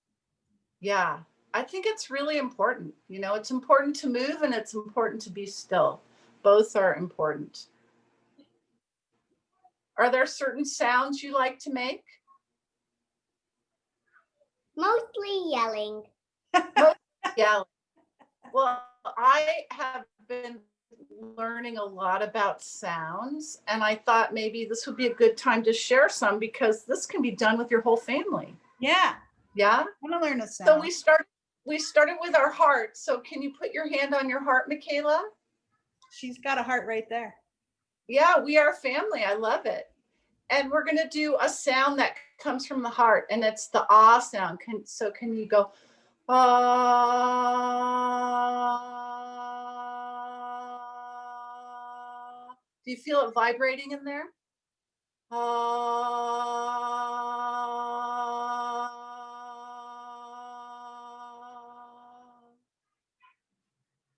Yeah. I think it's really important. You know, it's important to move and it's important to be still. Both are important. Are there certain sounds you like to make? Mostly yelling. Yeah. Well, I have been learning a lot about sounds, and I thought maybe this would be a good time to share some, because this can be done with your whole family. Yeah. Yeah. I want to learn a sound. So we started with our heart. So can you put your hand on your heart, Michaela? She's got a heart right there. Yeah, we are family. I love it. And we're going to do a sound that comes from the heart, and it's the ah sound. Can you go, ah? Do you feel it vibrating in there?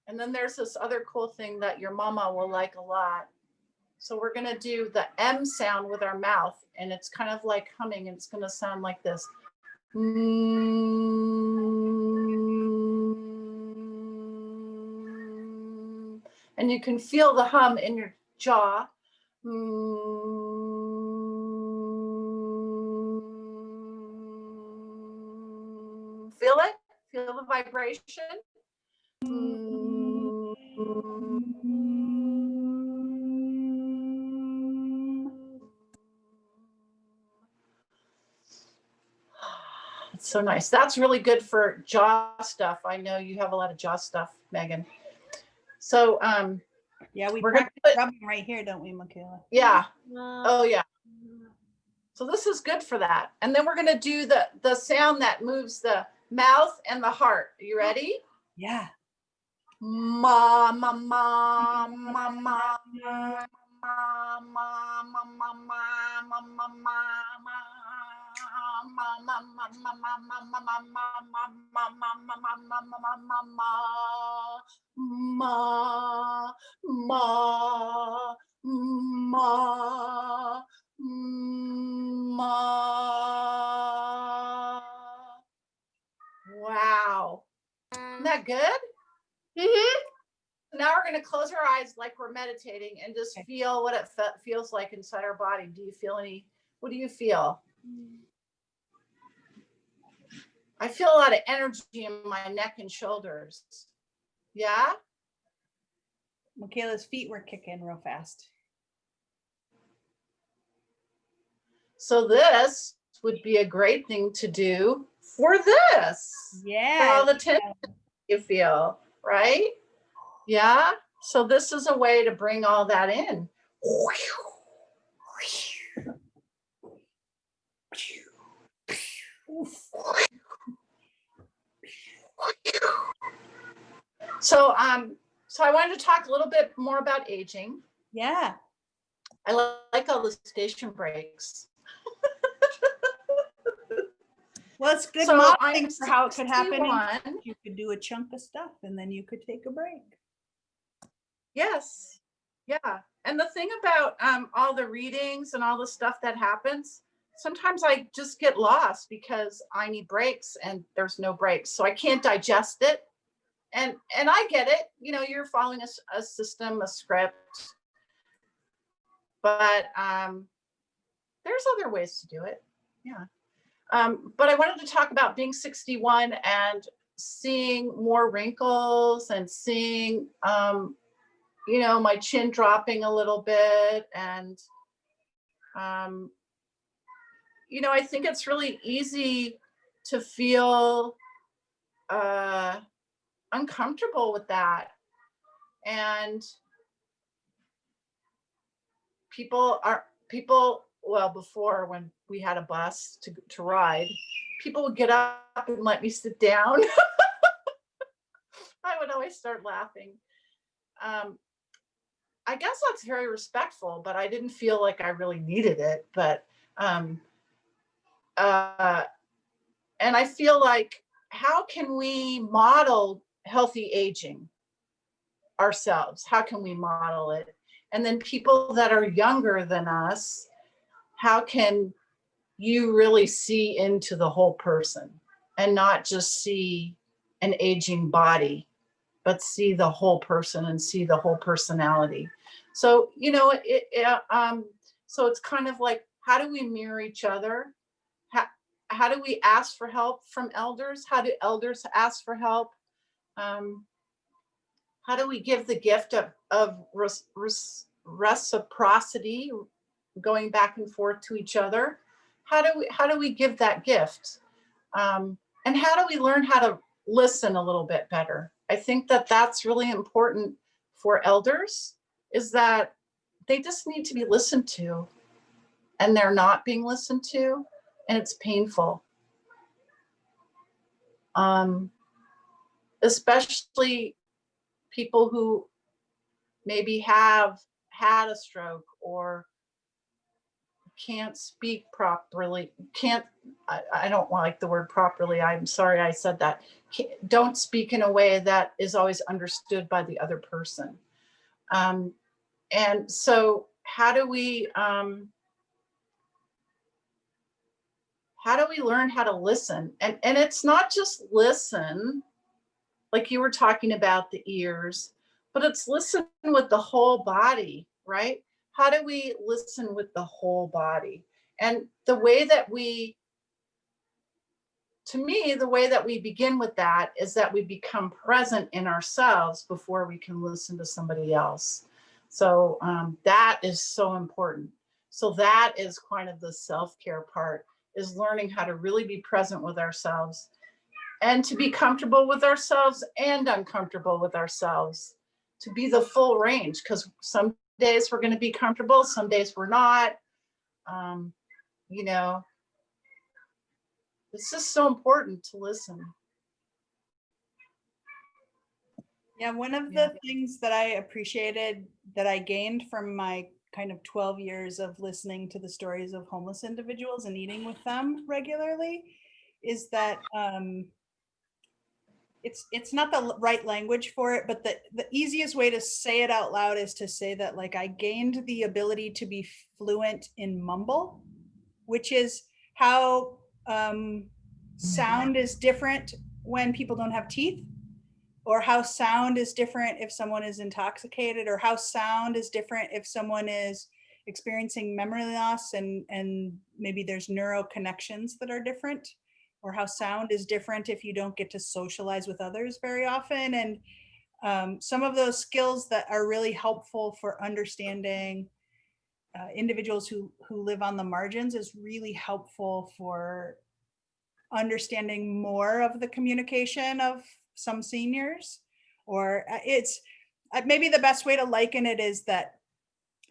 And then there's this other cool thing that your mama will like a lot. So we're going to do the M sound with our mouth, and it's kind of like humming, and it's going to sound like this. And you can feel the hum in your jaw. Feel it? Feel the vibration? It's so nice. That's really good for jaw stuff. I know you have a lot of jaw stuff, Megan. So yeah, we we're gonna practice rubbing right here, don't we, Michaela? Yeah. Oh yeah. So this is good for that. And then we're gonna do the sound that moves the mouth and the heart. Are you ready? Yeah. Ma ma ma ma ma ma ma ma ma ma ma Wow. Isn't that good? Now we're going to close our eyes like we're meditating and just feel what it feels like inside our body. Do you feel what do you feel? I feel a lot of energy in my neck and shoulders. Yeah? Michaela's feet were kicking real fast. So this would be a great thing to do for this. Yeah. For all the tension you feel, right? Yeah. So this is a way to bring all that in. So I wanted to talk a little bit more about aging. Yeah. I like all the station breaks. Well, it's good So modeling for how it could happen. 61. You could do a chunk of stuff and then you could take a break. Yes. Yeah. And the thing about all the readings and all the stuff that happens, sometimes I just get lost because I need breaks and there's no breaks. So I can't digest it. And I get it. You know, you're following a system, a script. But there's other ways to do it. Yeah. But I wanted to talk about being 61 and seeing more wrinkles and seeing, you know, my chin dropping a little bit. And, you know, I think it's really easy to feel uncomfortable with that. And people, well, before when we had a bus to ride, people would get up and let me sit down. I would always start laughing. I guess that's very respectful, but I didn't feel like I really needed it. But and I feel like, how can we model healthy aging ourselves? How can we model it? And then people that are younger than us, how can you really see into the whole person and not just see an aging body, but see the whole person and see the whole personality? So, you know, so it's kind of like, how do we mirror each other? How do we ask for help from elders? How do elders ask for help? How do we give the gift of reciprocity, going back and forth to each other? How do we give that gift? And how do we learn how to listen a little bit better? I think that that's really important for elders, is that they just need to be listened to, and they're not being listened to, and it's painful. Especially people who maybe have had a stroke or can't speak properly, I don't like the word properly, I'm sorry I said that, don't speak in a way that is always understood by the other person. And so how do we learn how to listen? And it's not just listen, like you were talking about the ears, but it's listen with the whole body, right? How do we listen with the whole body? And the way that to me, the way that we begin with that is that we become present in ourselves before we can listen to somebody else. So that is so important. So that is kind of the self-care part, is learning how to really be present with ourselves and to be comfortable with ourselves and uncomfortable with ourselves, to be the full range, because some days we're going to be comfortable, some days we're not. You know, it's just so important to listen. Yeah, one of the things that I appreciated, that I gained from my kind of 12 years of listening to the stories of homeless individuals and eating with them regularly, is that it's not the right language for it, but the easiest way to say it out loud is to say that, like, I gained the ability to be fluent in mumble, which is how sound is different when people don't have teeth, or how sound is different if someone is intoxicated, or how sound is different if someone is experiencing memory loss and maybe there's neural connections that are different, or how sound is different if you don't get to socialize with others very often. And some of those skills that are really helpful for understanding individuals who live on the margins is really helpful for understanding more of the communication of some seniors. Or it's maybe the best way to liken it is that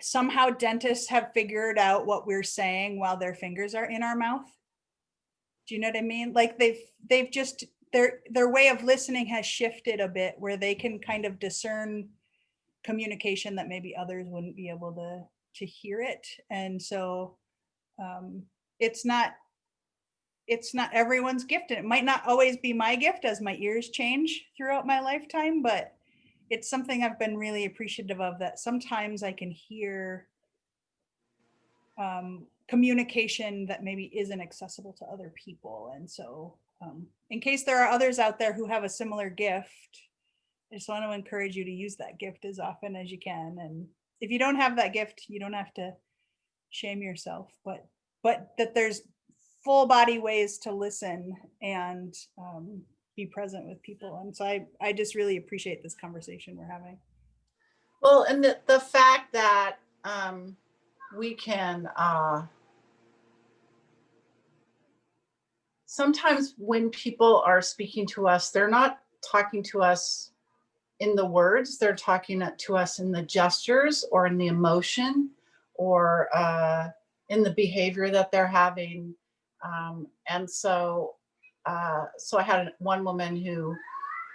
somehow dentists have figured out what we're saying while their fingers are in our mouth. Do you know what I mean? Like they've just, their way of listening has shifted a bit, where they can kind of discern communication that maybe others wouldn't be able to hear it. And so it's not everyone's gift, and it might not always be my gift as my ears change throughout my lifetime, but it's something I've been really appreciative of, that sometimes I can hear communication that maybe isn't accessible to other people. And so in case there are others out there who have a similar gift, I just want to encourage you to use that gift as often as you can. And if you don't have that gift, you don't have to shame yourself, but that there's full body ways to listen and be present with people. And so I just really appreciate this conversation we're having. Well, and the fact that we can sometimes when people are speaking to us, they're not talking to us in the words, they're talking to us in the gestures or in the emotion or in the behavior that they're having. And so I had one woman who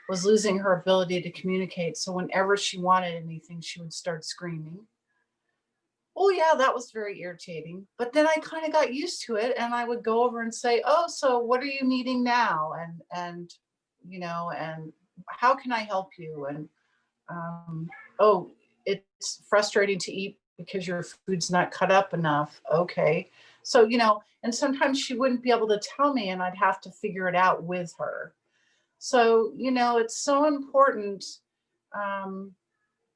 was losing her ability to communicate. So whenever she wanted anything, she would start screaming. Oh yeah, that was very irritating. But then I kind of got used to it, and I would go over and say, "Oh, so what are you needing now?" And you know, and how can I help you? And oh, it's frustrating to eat because your food's not cut up enough. Okay, so you know, and sometimes she wouldn't be able to tell me, and I'd have to figure it out with her. So you know, it's so important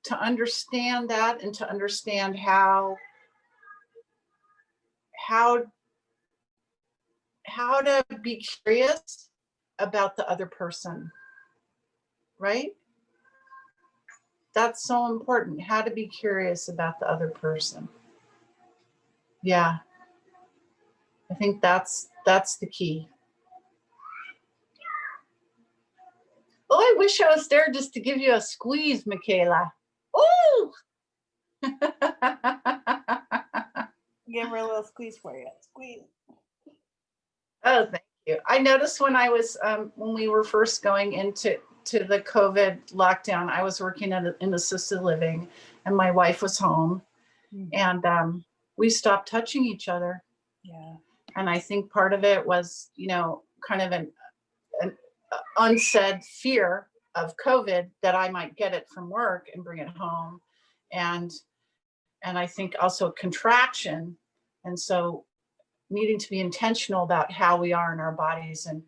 to understand that, and to understand how to be curious about the other person, right? That's so important, how to be curious about the other person. Yeah, I think that's the key. Oh, I wish I was there just to give you a squeeze, Michaela. Ooh! Give her a little squeeze for you. Squeeze. Oh, thank you. I noticed when I was when we were first going into the COVID lockdown, I was working in assisted living, and my wife was home, and we stopped touching each other. Yeah. And I think part of it was, kind of an unsaid fear of COVID that I might get it from work and bring it home. And I think also contraction. And so needing to be intentional about how we are in our bodies and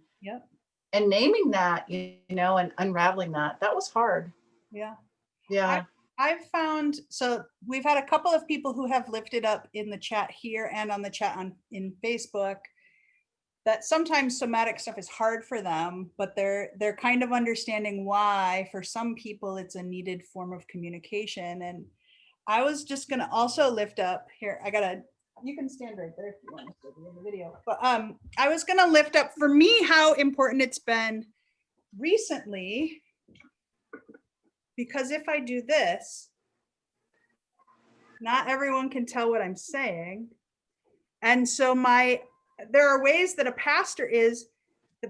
naming that, and unraveling that was hard. Yeah. I've found, so we've had a couple of people who have lifted up in the chat here and on the chat in Facebook that sometimes somatic stuff is hard for them, but they're kind of understanding why for some people it's a needed form of communication. And I was just going to also lift up here. You can stand right there if you want to stay in the video. But I was going to lift up for me how important it's been recently, because if I do this, not everyone can tell what I'm saying. And so there are ways that a pastor is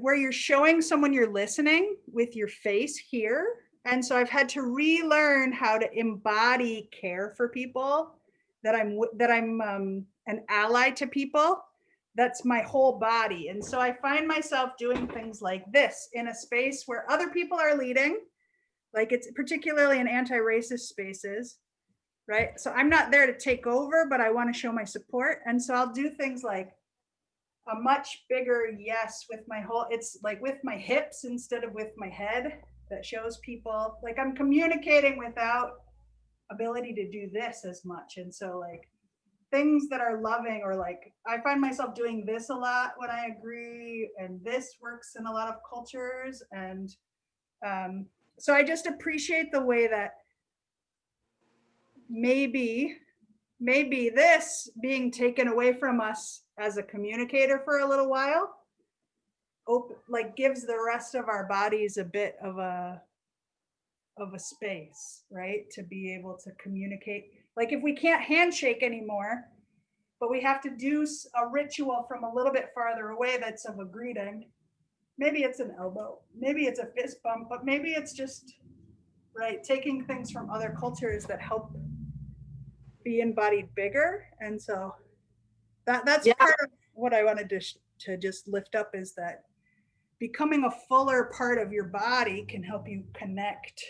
where you're showing someone you're listening with your face here. And so I've had to relearn how to embody care for people, that I'm an ally to people. That's my whole body. And so I find myself doing things like this in a space where other people are leading, like it's particularly in anti-racist spaces, right? So I'm not there to take over, but I want to show my support. And so I'll do things like a much bigger yes with it's like with my hips instead of with my head, that shows people like I'm communicating without ability to do this as much. And so like things that are loving, or like I find myself doing this a lot when I agree, and this works in a lot of cultures. And so I just appreciate the way that maybe this being taken away from us as a communicator for a little while gives the rest of our bodies a bit of a space, right, to be able to communicate. Like if we can't handshake anymore, but we have to do a ritual from a little bit farther away that's of a greeting, maybe it's an elbow, maybe it's a fist bump, but maybe it's just taking things from other cultures that help be embodied bigger. And so that's part of what I wanted to just lift up, is that becoming a fuller part of your body can help you connect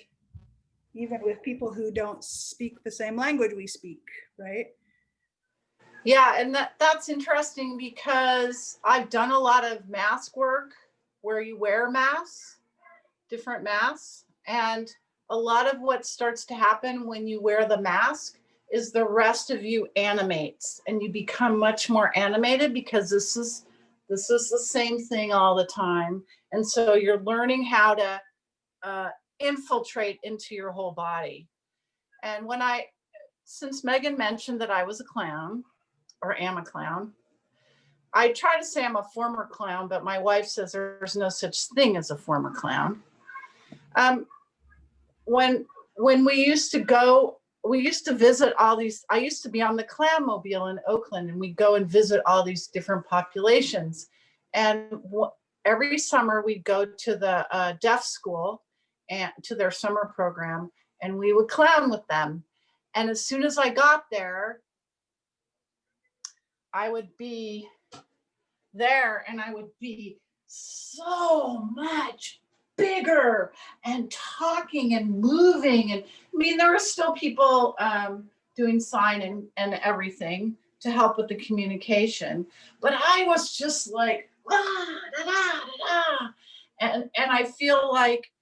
even with people who don't speak the same language we speak, right? Yeah, and that's interesting because I've done a lot of mask work where you wear masks, different masks, and a lot of what starts to happen when you wear the mask is the rest of you animates, and you become much more animated because this is the same thing all the time. And so you're learning how to infiltrate into your whole body. And since Megan mentioned that I was a clown, or am a clown, I try to say I'm a former clown, but my wife says there's no such thing as a former clown. When we used to visit all these, I used to be on the clown mobile in Oakland, and we'd go and visit all these different populations. And every summer we'd go to the deaf school and to their summer program, and we would clown with them. And as soon as I got there, I would be there and I would be so much bigger and talking and moving. And I mean, there were still people doing sign and everything to help with the communication, but I was just like, ah, da, da, da, da. And I feel like,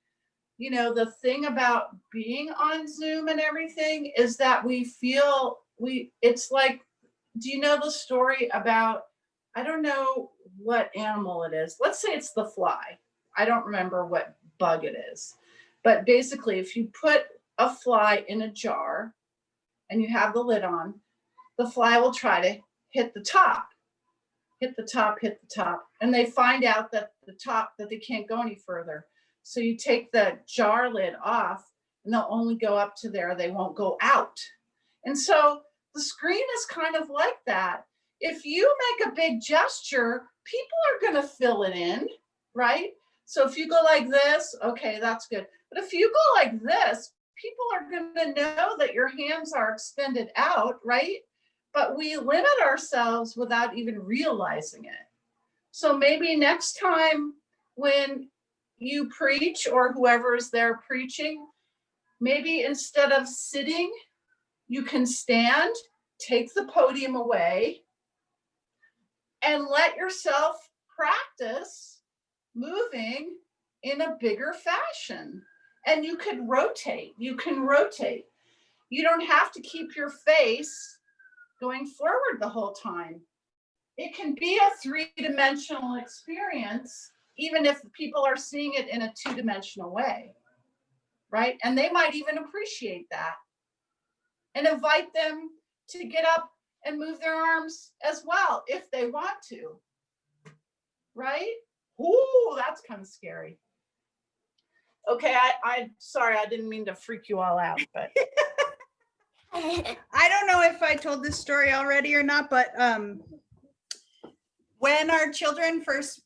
the thing about being on Zoom and everything is that it's like, do you know the story about, I don't know what animal it is. Let's say it's the fly. I don't remember what bug it is. But basically, if you put a fly in a jar and you have the lid on, the fly will try to hit the top. And they find out that that they can't go any further. So you take the jar lid off and they'll only go up to there. They won't go out. And so the screen is kind of like that. If you make a big gesture, people are going to fill it in, right? So if you go like this, okay, that's good. But if you go like this, people are going to know that your hands are extended out, right? but we limit ourselves without even realizing it. So maybe next time when you preach or whoever is there preaching, maybe instead of sitting, you can stand, take the podium away, and let yourself practice moving in a bigger fashion. And you can rotate. You don't have to keep your face going forward the whole time. It can be a three-dimensional experience, even if people are seeing it in a two-dimensional way, right? And they might even appreciate that and invite them to get up and move their arms as well if they want to, right? Ooh, that's kind of scary. Okay, I sorry, I didn't mean to freak you all out, but I don't know if I told this story already or not, but when our children first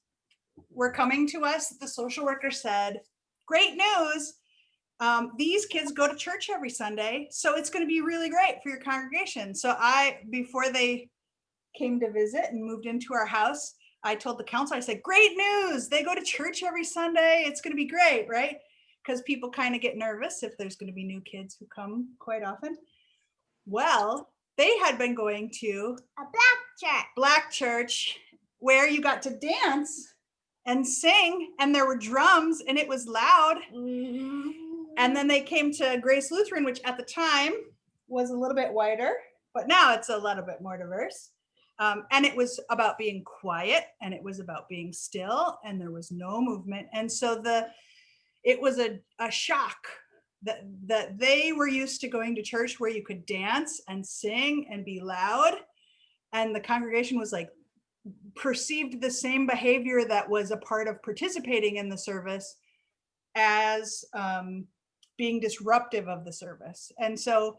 were coming to us, the social worker said, "Great news. These kids go to church every Sunday, so it's going to be really great for your congregation." So before they came to visit and moved into our house, I told the council, I said, "Great news. They go to church every Sunday. It's going to be great," right? Because people kind of get nervous if there's going to be new kids who come quite often. Well, they had been going to A black church where you got to dance and sing, and there were drums and it was loud. And then they came to Grace Lutheran, which at the time was a little bit whiter, but now it's a little bit more diverse. And it was about being quiet, and it was about being still, and there was no movement. And so it was a shock that they were used to going to church where you could dance and sing and be loud. And the congregation was like, perceived the same behavior that was a part of participating in the service as being disruptive of the service. And so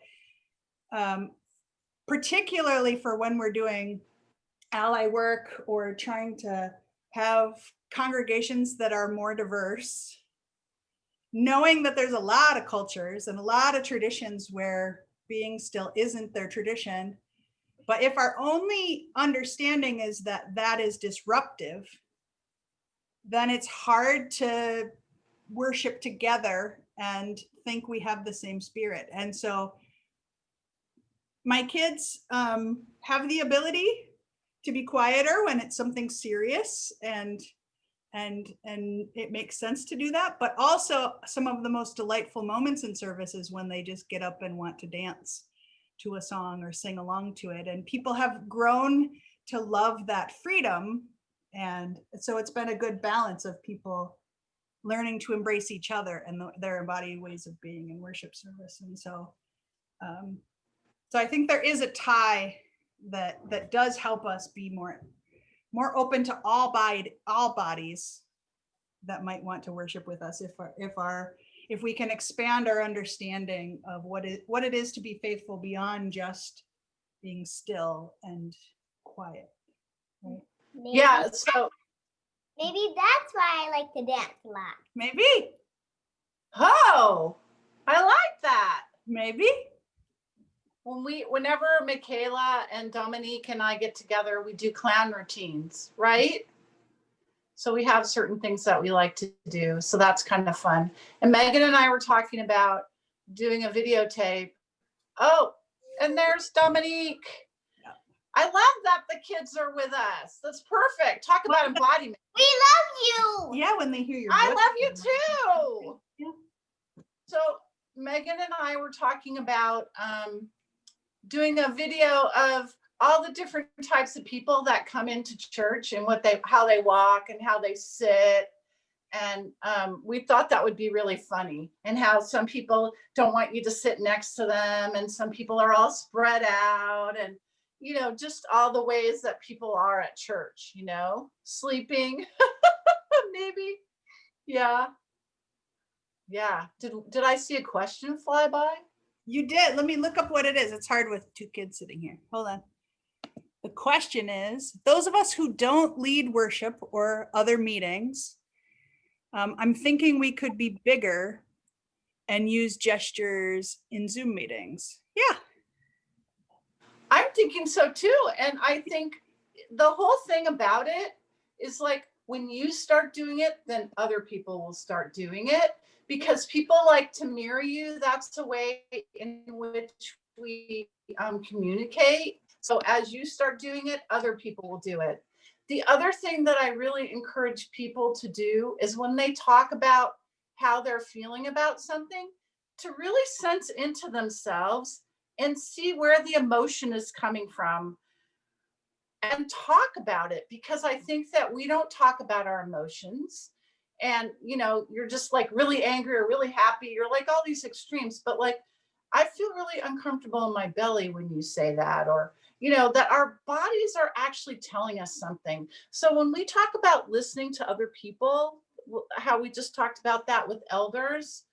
particularly for when we're doing ally work or trying to have congregations that are more diverse, knowing that there's a lot of cultures and a lot of traditions where being still isn't their tradition, but if our only understanding is that that is disruptive, then it's hard to worship together and think we have the same spirit. And so my kids have the ability to be quieter when it's something serious and it makes sense to do that, but also some of the most delightful moments in service is when they just get up and want to dance to a song or sing along to it. And people have grown to love that freedom. And so it's been a good balance of people learning to embrace each other and their embodied ways of being in worship service. And so I think there is a tie that does help us be more open to all bodies that might want to worship with us if we can expand our understanding of what it is to be faithful beyond just being still and quiet. Right? yeah, so Maybe that's why I like to dance a lot. Maybe. oh, I like that. Maybe. Whenever Michaela and Dominique and I get together, we do clown routines, right? So we have certain things that we like to do. So that's kind of fun. And Megan and I were talking about doing a videotape. Oh, and there's Dominique. Yeah. I love that the kids are with us. That's perfect. Talk about embodiment. We love you. Yeah, when they hear your I voice. love you too. Yeah. So Megan and I were talking about doing a video of all the different types of people that come into church and how they walk and how they sit. And we thought that would be really funny, and how some people don't want you to sit next to them, and some people are all spread out, and just all the ways that people are at church, sleeping, maybe. Yeah. Did I see a question fly by? You did. Let me look up what it is. It's hard with two kids sitting here. Hold on. The question is, those of us who don't lead worship or other meetings, I'm thinking we could be bigger and use gestures in Zoom meetings. Yeah. I'm thinking so too. And I think the whole thing about it is like, when you start doing it, then other people will start doing it, because people like to mirror you. That's the way in which we communicate. So as you start doing it, other people will do it. The other thing that I really encourage people to do is when they talk about how they're feeling about something, to really sense into themselves and see where the emotion is coming from and talk about it, because I think that we don't talk about our emotions. And you're just like really angry or really happy, you're like all these extremes, but like, I feel really uncomfortable in my belly when you say that, or that our bodies are actually telling us something. So when we talk about listening to other people, how we just talked about that with elders,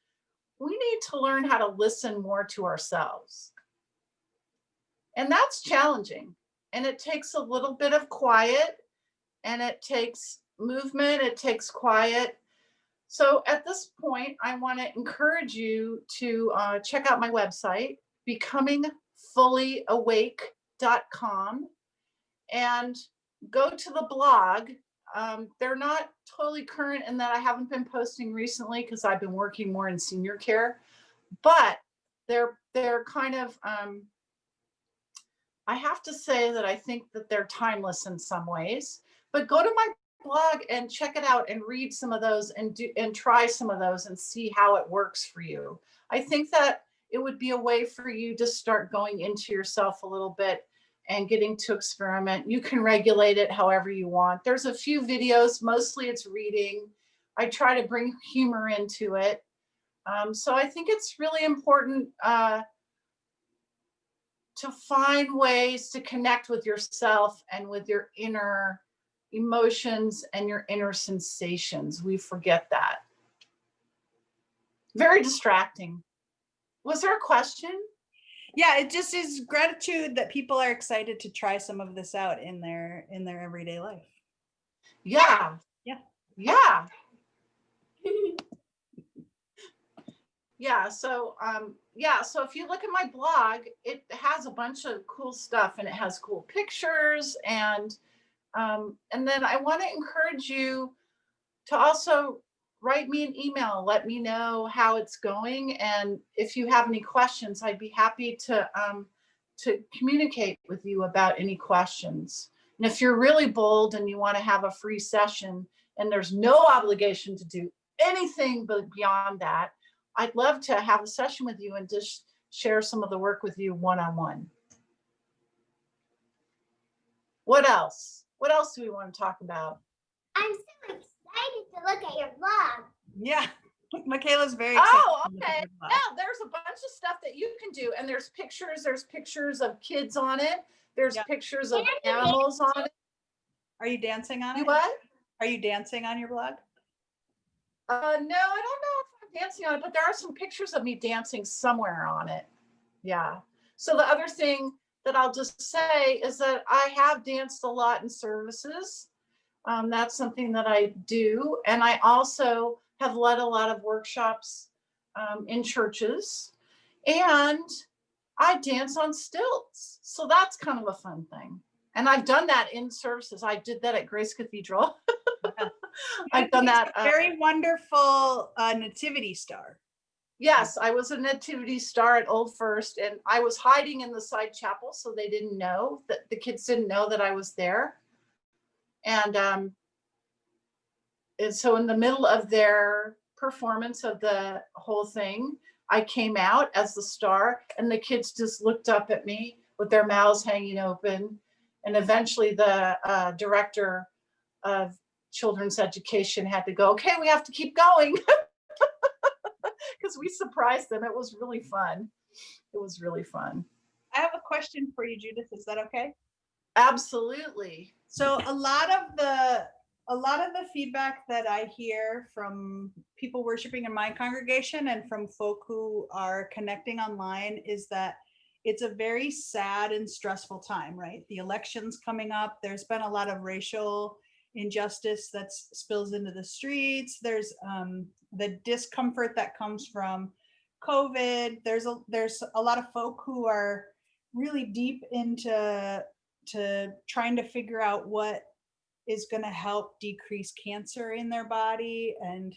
we need to learn how to listen more to ourselves. And that's challenging. And it takes a little bit of quiet, and it takes movement, it takes quiet. So at this point, I want to encourage you to check out my website, becomingfullyawake.com, and go to the blog. They're not totally current in that I haven't been posting recently because I've been working more in senior care, but they're kind of, I have to say that I think that they're timeless in some ways. But go to my blog and check it out and read some of those and try some of those and see how it works for you. I think that it would be a way for you to start going into yourself a little bit and getting to experiment. You can regulate it however you want. There's a few videos, mostly it's reading. I try to bring humor into it. So I think it's really important to find ways to connect with yourself and with your inner emotions and your inner sensations. We forget that. Very distracting. Was there a question? Yeah, it just is gratitude that people are excited to try some of this out in their everyday life. Yeah. Yeah. Yeah. Yeah. So so if you look at my blog, it has a bunch of cool stuff, and it has cool pictures, and then I want to encourage you to also write me an email, let me know how it's going, and if you have any questions, I'd be happy to communicate with you about any questions. And if you're really bold and you want to have a free session, and there's no obligation to do anything but beyond that, I'd love to have a session with you and just share some of the work with you one-on-one. What else? What else do we want to talk about? I'm so excited to look at your blog. Yeah, Michaela's very excited. Oh, okay. Yeah, there's a bunch of stuff that you can do, and there's pictures of kids on it. There's pictures of animals on it. Are you dancing on it? You what? Are you dancing on your blog? No, I don't know if I'm dancing on it, but there are some pictures of me dancing somewhere on it. Yeah. So the other thing that I'll just say is that I have danced a lot in services. That's something that I do. And I also have led a lot of workshops in churches. And I dance on stilts. So that's kind of a fun thing. And I've done that in services. I did that at Grace Cathedral. I've done that. Very wonderful Nativity Star. Yes, I was a Nativity Star at Old First, and I was hiding in the side chapel, so they didn't know, that the kids didn't know that I was there. And so in the middle of their performance of the whole thing, I came out as the star, and the kids just looked up at me with their mouths hanging open. And eventually the director of children's education had to go, okay, we have to keep going. Because we surprised them. It was really fun. It was really fun. I have a question for you, Judith. Is that okay? Absolutely. So a lot of the feedback that I hear from people worshiping in my congregation and from folk who are connecting online is that it's a very sad and stressful time, right? The election's coming up. There's been a lot of racial injustice that spills into the streets. There's the discomfort that comes from COVID. There's a lot of folk who are really deep into trying to figure out what is going to help decrease cancer in their body. And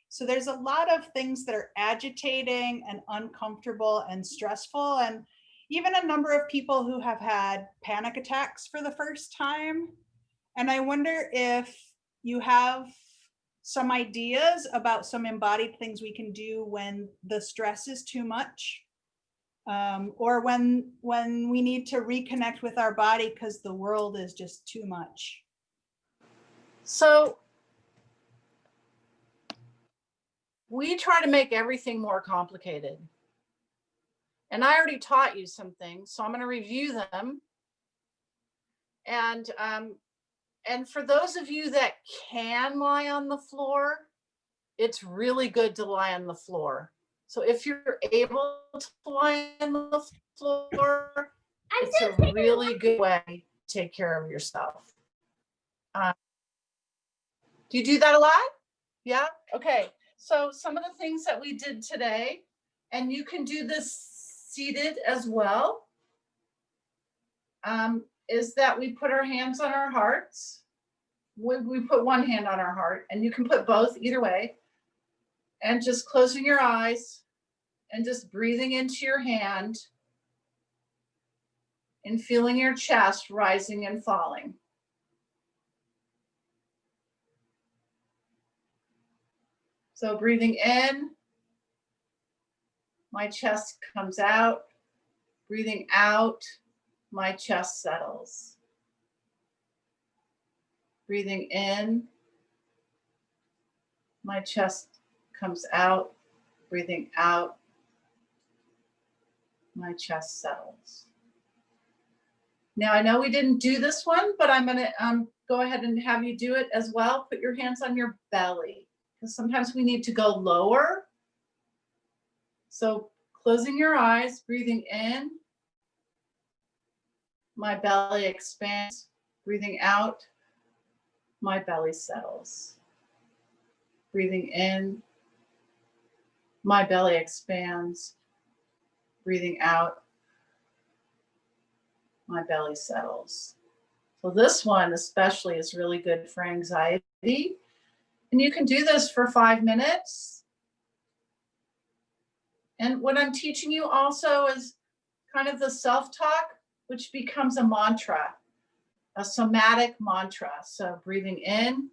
so there's a lot of things that are agitating and uncomfortable and stressful, and even a number of people who have had panic attacks for the first time. And I wonder if you have some ideas about some embodied things we can do when the stress is too much, or when we need to reconnect with our body because the world is just too much. So we try to make everything more complicated. And I already taught you some things, so I'm going to review them. And for those of you that can lie on the floor, it's really good to lie on the floor. So if you're able to lie on the floor, it's a really good way to take care of yourself. Do you do that a lot? Yeah? Okay. So some of the things that we did today, and you can do this seated as well, is that we put our hands on our hearts. We put one hand on our heart, and you can put both either way, and just closing your eyes and just breathing into your hand and feeling your chest rising and falling. So breathing in, my chest comes out. Breathing out, my chest settles. Breathing in, my chest comes out. Breathing out, my chest settles. Now I know we didn't do this one, but I'm gonna go ahead and have you do it as well. Put your hands on your belly, because sometimes we need to go lower. So closing your eyes, breathing in, my belly expands. Breathing out, my belly settles. Breathing in, my belly expands. Breathing out, my belly settles. So this one especially is really good for anxiety. And you can do this for 5 minutes. And what I'm teaching you also is kind of the self-talk, which becomes a mantra, a somatic mantra. So breathing in,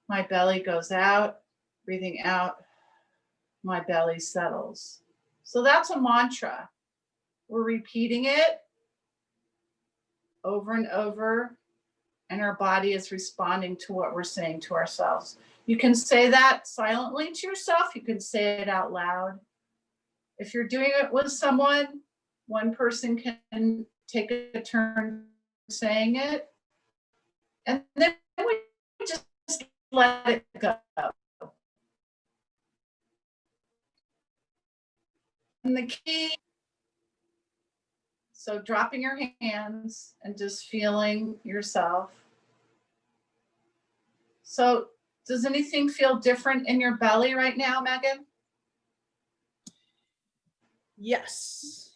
my belly goes out. Breathing out, my belly settles. So that's a mantra. We're repeating it over and over, and our body is responding to what we're saying to ourselves. You can say that silently to yourself. You can say it out loud. If you're doing it with someone, one person can take a turn saying it, and then we just let it go. And the key, so dropping your hands and just feeling yourself. So does anything feel different in your belly right now, Megan? Yes,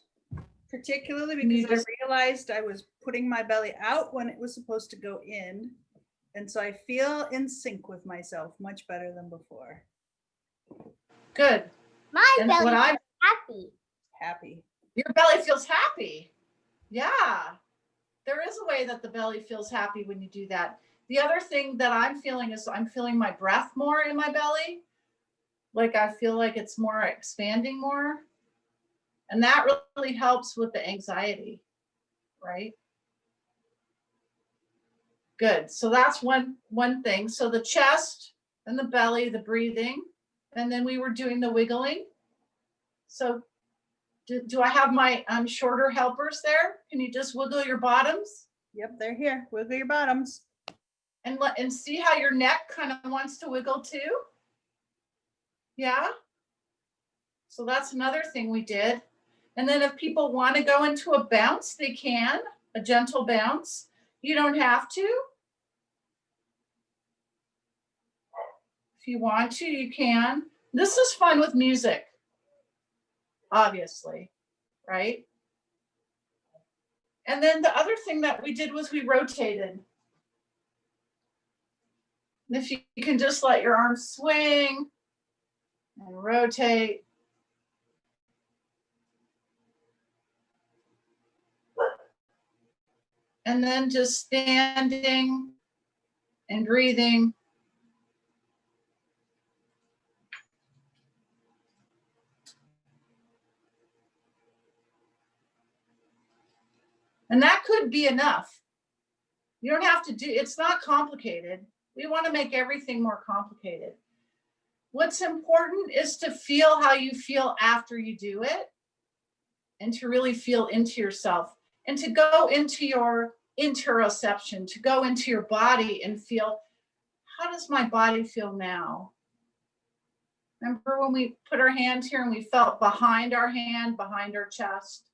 particularly because I realized I was putting my belly out when it was supposed to go in. And so I feel in sync with myself much better than before. My Good. And belly what is happy. Happy. Your belly feels happy. Yeah. There is a way that the belly feels happy when you do that. The other thing that I'm feeling is I'm feeling my breath more in my belly. Like I feel like it's more expanding more. And that really helps with the anxiety, right? Good. So that's one thing. So the chest and the belly, the breathing, and then we were doing the wiggling. So do I have my shorter helpers there? Can you just wiggle your bottoms? Yep, they're here. Wiggle your bottoms. And see how your neck kind of wants to wiggle too? Yeah. So that's another thing we did. And then if people want to go into a bounce, they can, a gentle bounce. You don't have to. If you want to, you can. This is fun with music, obviously, right? And then the other thing that we did was we rotated. And if you can just let your arms swing and rotate. And then just standing and breathing. And that could be enough. You don't have to do, it's not complicated. We want to make everything more complicated. What's important is to feel how you feel after you do it, and to really feel into yourself, and to go into your interoception, to go into your body and feel, how does my body feel now? Remember when we put our hand here and we felt behind our hand, behind our chest?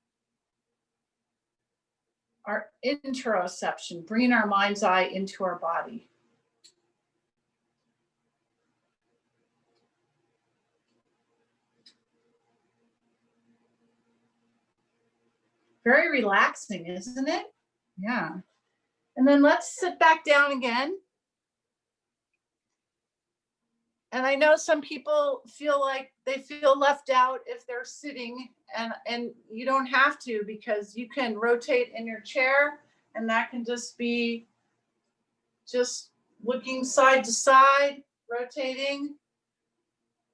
Our interoception, bringing our mind's eye into our body. Very relaxing, isn't it? Yeah. And then let's sit back down again. And I know some people feel like they feel left out if they're sitting, and you don't have to, because you can rotate in your chair, and that can just be just looking side to side, rotating.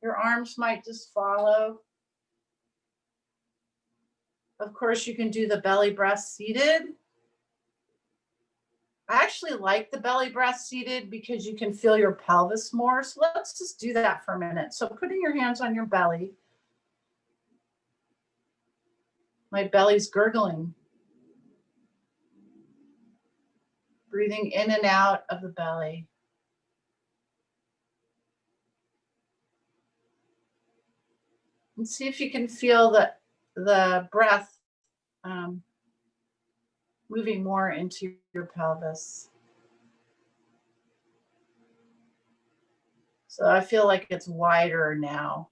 Your arms might just follow. Of course, you can do the belly breath seated. I actually like the belly breath seated because you can feel your pelvis more. So let's just do that for a minute. So putting your hands on your belly. My belly's gurgling. Breathing in and out of the belly. And see if you can feel the breath moving more into your pelvis. So I feel like it's wider now.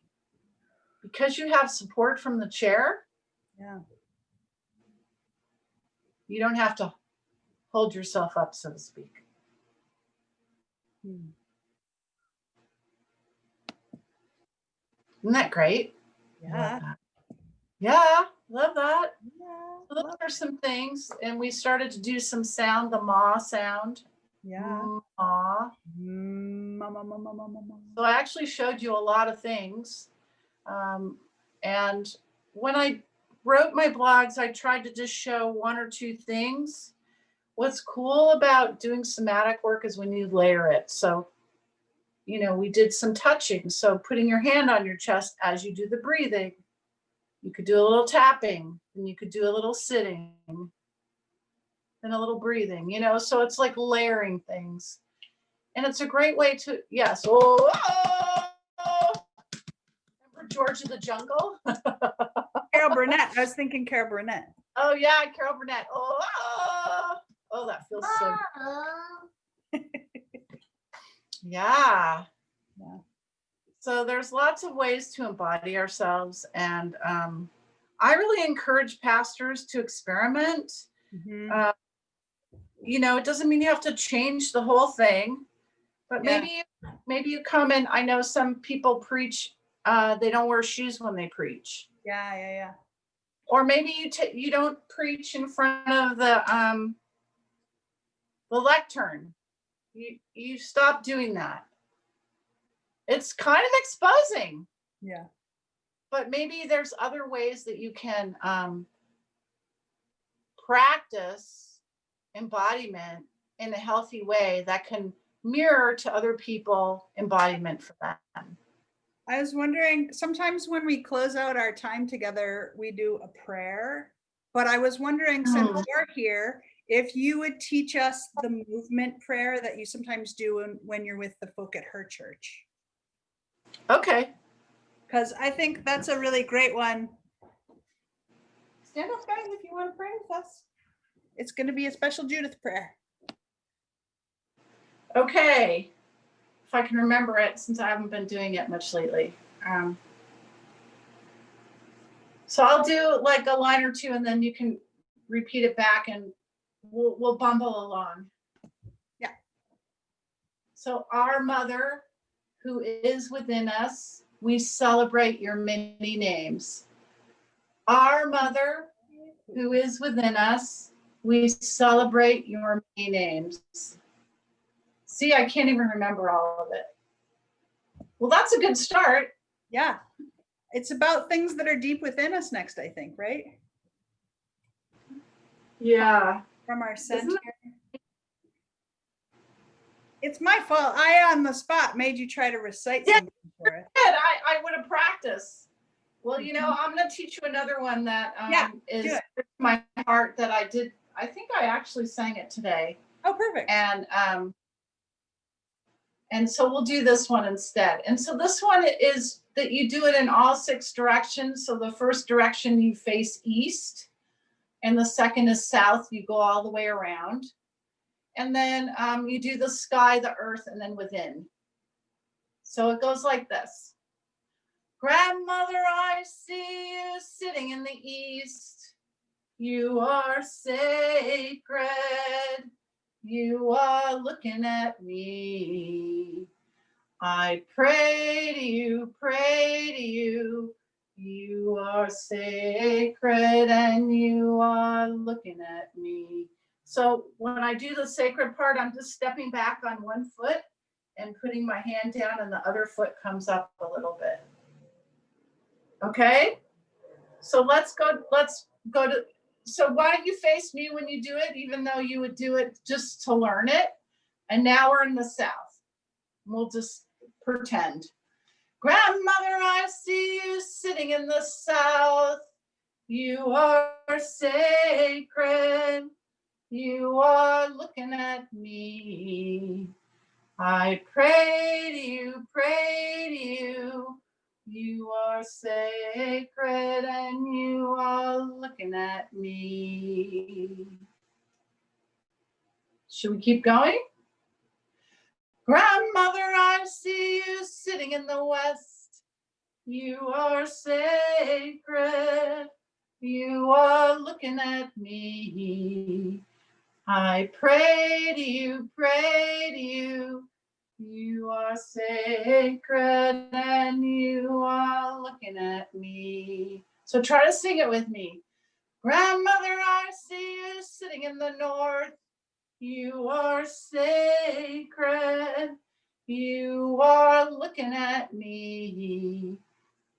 Because you have support from the chair, Yeah. you don't have to hold yourself up, so to speak. Hmm. Isn't that great? Yeah. Yeah, love that. Yeah. So those are some things, and we started to do some sound, the ma sound. Yeah. Ma. So I actually showed you a lot of things. And when I wrote my blogs, I tried to just show one or two things. What's cool about doing somatic work is when you layer it. So, you know, we did some touching. So putting your hand on your chest as you do the breathing. You could do a little tapping, and you could do a little sitting, and a little breathing, you know, so it's like layering things. And it's a great way to, yes. Oh, remember George of the Jungle? Carol Burnett. I was thinking Carol Burnett. Oh, yeah, Carol Burnett. Oh, that feels so good. Yeah. Yeah. So there's lots of ways to embody ourselves. And I really encourage pastors to experiment. Mm-hmm. You know, it doesn't mean you have to change the whole thing, but Yeah. maybe you come in. I know some people preach, they don't wear shoes when they preach. Yeah. Or maybe you don't preach in front of the lectern. You stop doing that. It's kind of exposing. Yeah. But maybe there's other ways that you can practice embodiment in a healthy way that can mirror to other people embodiment for them. I was wondering, sometimes when we close out our time together, we do a prayer. But I was wondering, since you're here, if you would teach us the movement prayer that you sometimes do when you're with the folk at her church. Okay. Because I think that's a really great one. Stand up, guys, if you want to pray with us. It's going to be a special Judith prayer. Okay. If I can remember it, since I haven't been doing it much lately. So I'll do like a line or two, and then you can repeat it back and we'll bumble along. Yeah. So our mother who is within us, we celebrate your many names. Our mother who is within us, we celebrate your many names. See, I can't even remember all of it. Well, that's a good start. Yeah. It's about things that are deep within us next, I think, right? Yeah. From our center. It's my fault. I, on the spot, made you try to recite something for it. I would have practiced. Well, you know, I'm going to teach you another one that is my heart that I did. I think I actually sang it today. Oh, perfect. And so we'll do this one instead. And so this one is that you do it in all 6 directions. So the first direction you face east, and the second is south. You go all the way around. And then you do the sky, the earth, and then within. So it goes like this. Grandmother, I see you sitting in the east. You are sacred. You are looking at me. I pray to you, pray to you. You are sacred and you are looking at me. So when I do the sacred part, I'm just stepping back on one foot and putting my hand down and the other foot comes up a little bit. Okay? So let's go to, so why don't you face me when you do it, even though you would do it just to learn it. And now we're in the south. We'll just pretend. Grandmother, I see you sitting in the south. You are sacred. You are looking at me. I pray to you, pray to you. You are sacred and you are looking at me. Should we keep going? Grandmother, I see you sitting in the west. You are sacred. You are looking at me. I pray to you, pray to you. You are sacred and you are looking at me. So try to sing it with me. Grandmother, I see you sitting in the north. You are sacred. You are looking at me.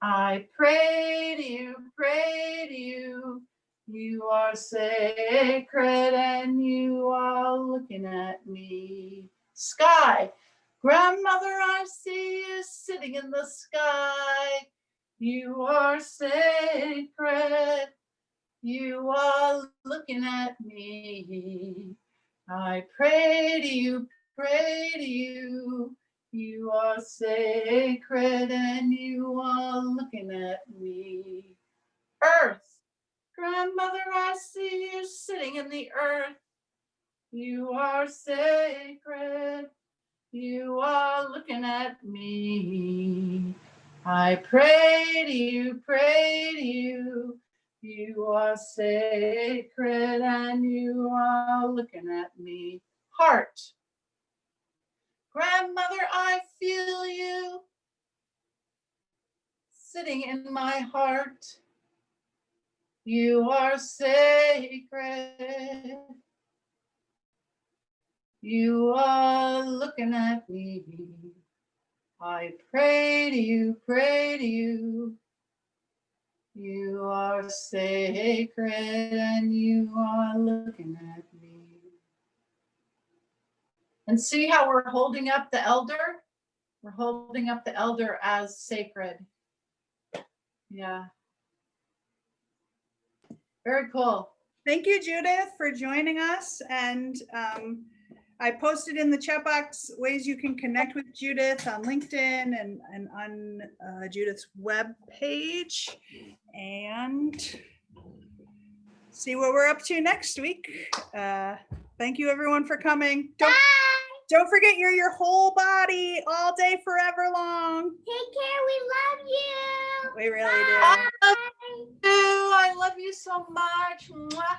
I pray to you, pray to you. You are sacred and you are looking at me. Sky. Grandmother, I see you sitting in the sky. You are sacred. You are looking at me. I pray to you, pray to you. You are sacred and you are looking at me. Earth. Grandmother, I see you sitting in the earth. You are sacred. You are looking at me. I pray to you, pray to you. You are sacred and you are looking at me. Heart. Grandmother, I feel you sitting in my heart. You are sacred. You are looking at me. I pray to you, pray to you. You are sacred and you are looking at me. And see how we're holding up the elder? We're holding up the elder as sacred. Yeah. Very cool. Thank you, Judith, for joining us. And I posted in the chat box ways you can connect with Judith on LinkedIn and on Judith's web page, and see what we're up to next week. Thank you, everyone, for coming. Don't forget, you're your whole body all day, forever long. Take care. We love you. We really do. I love you so much. Mwah.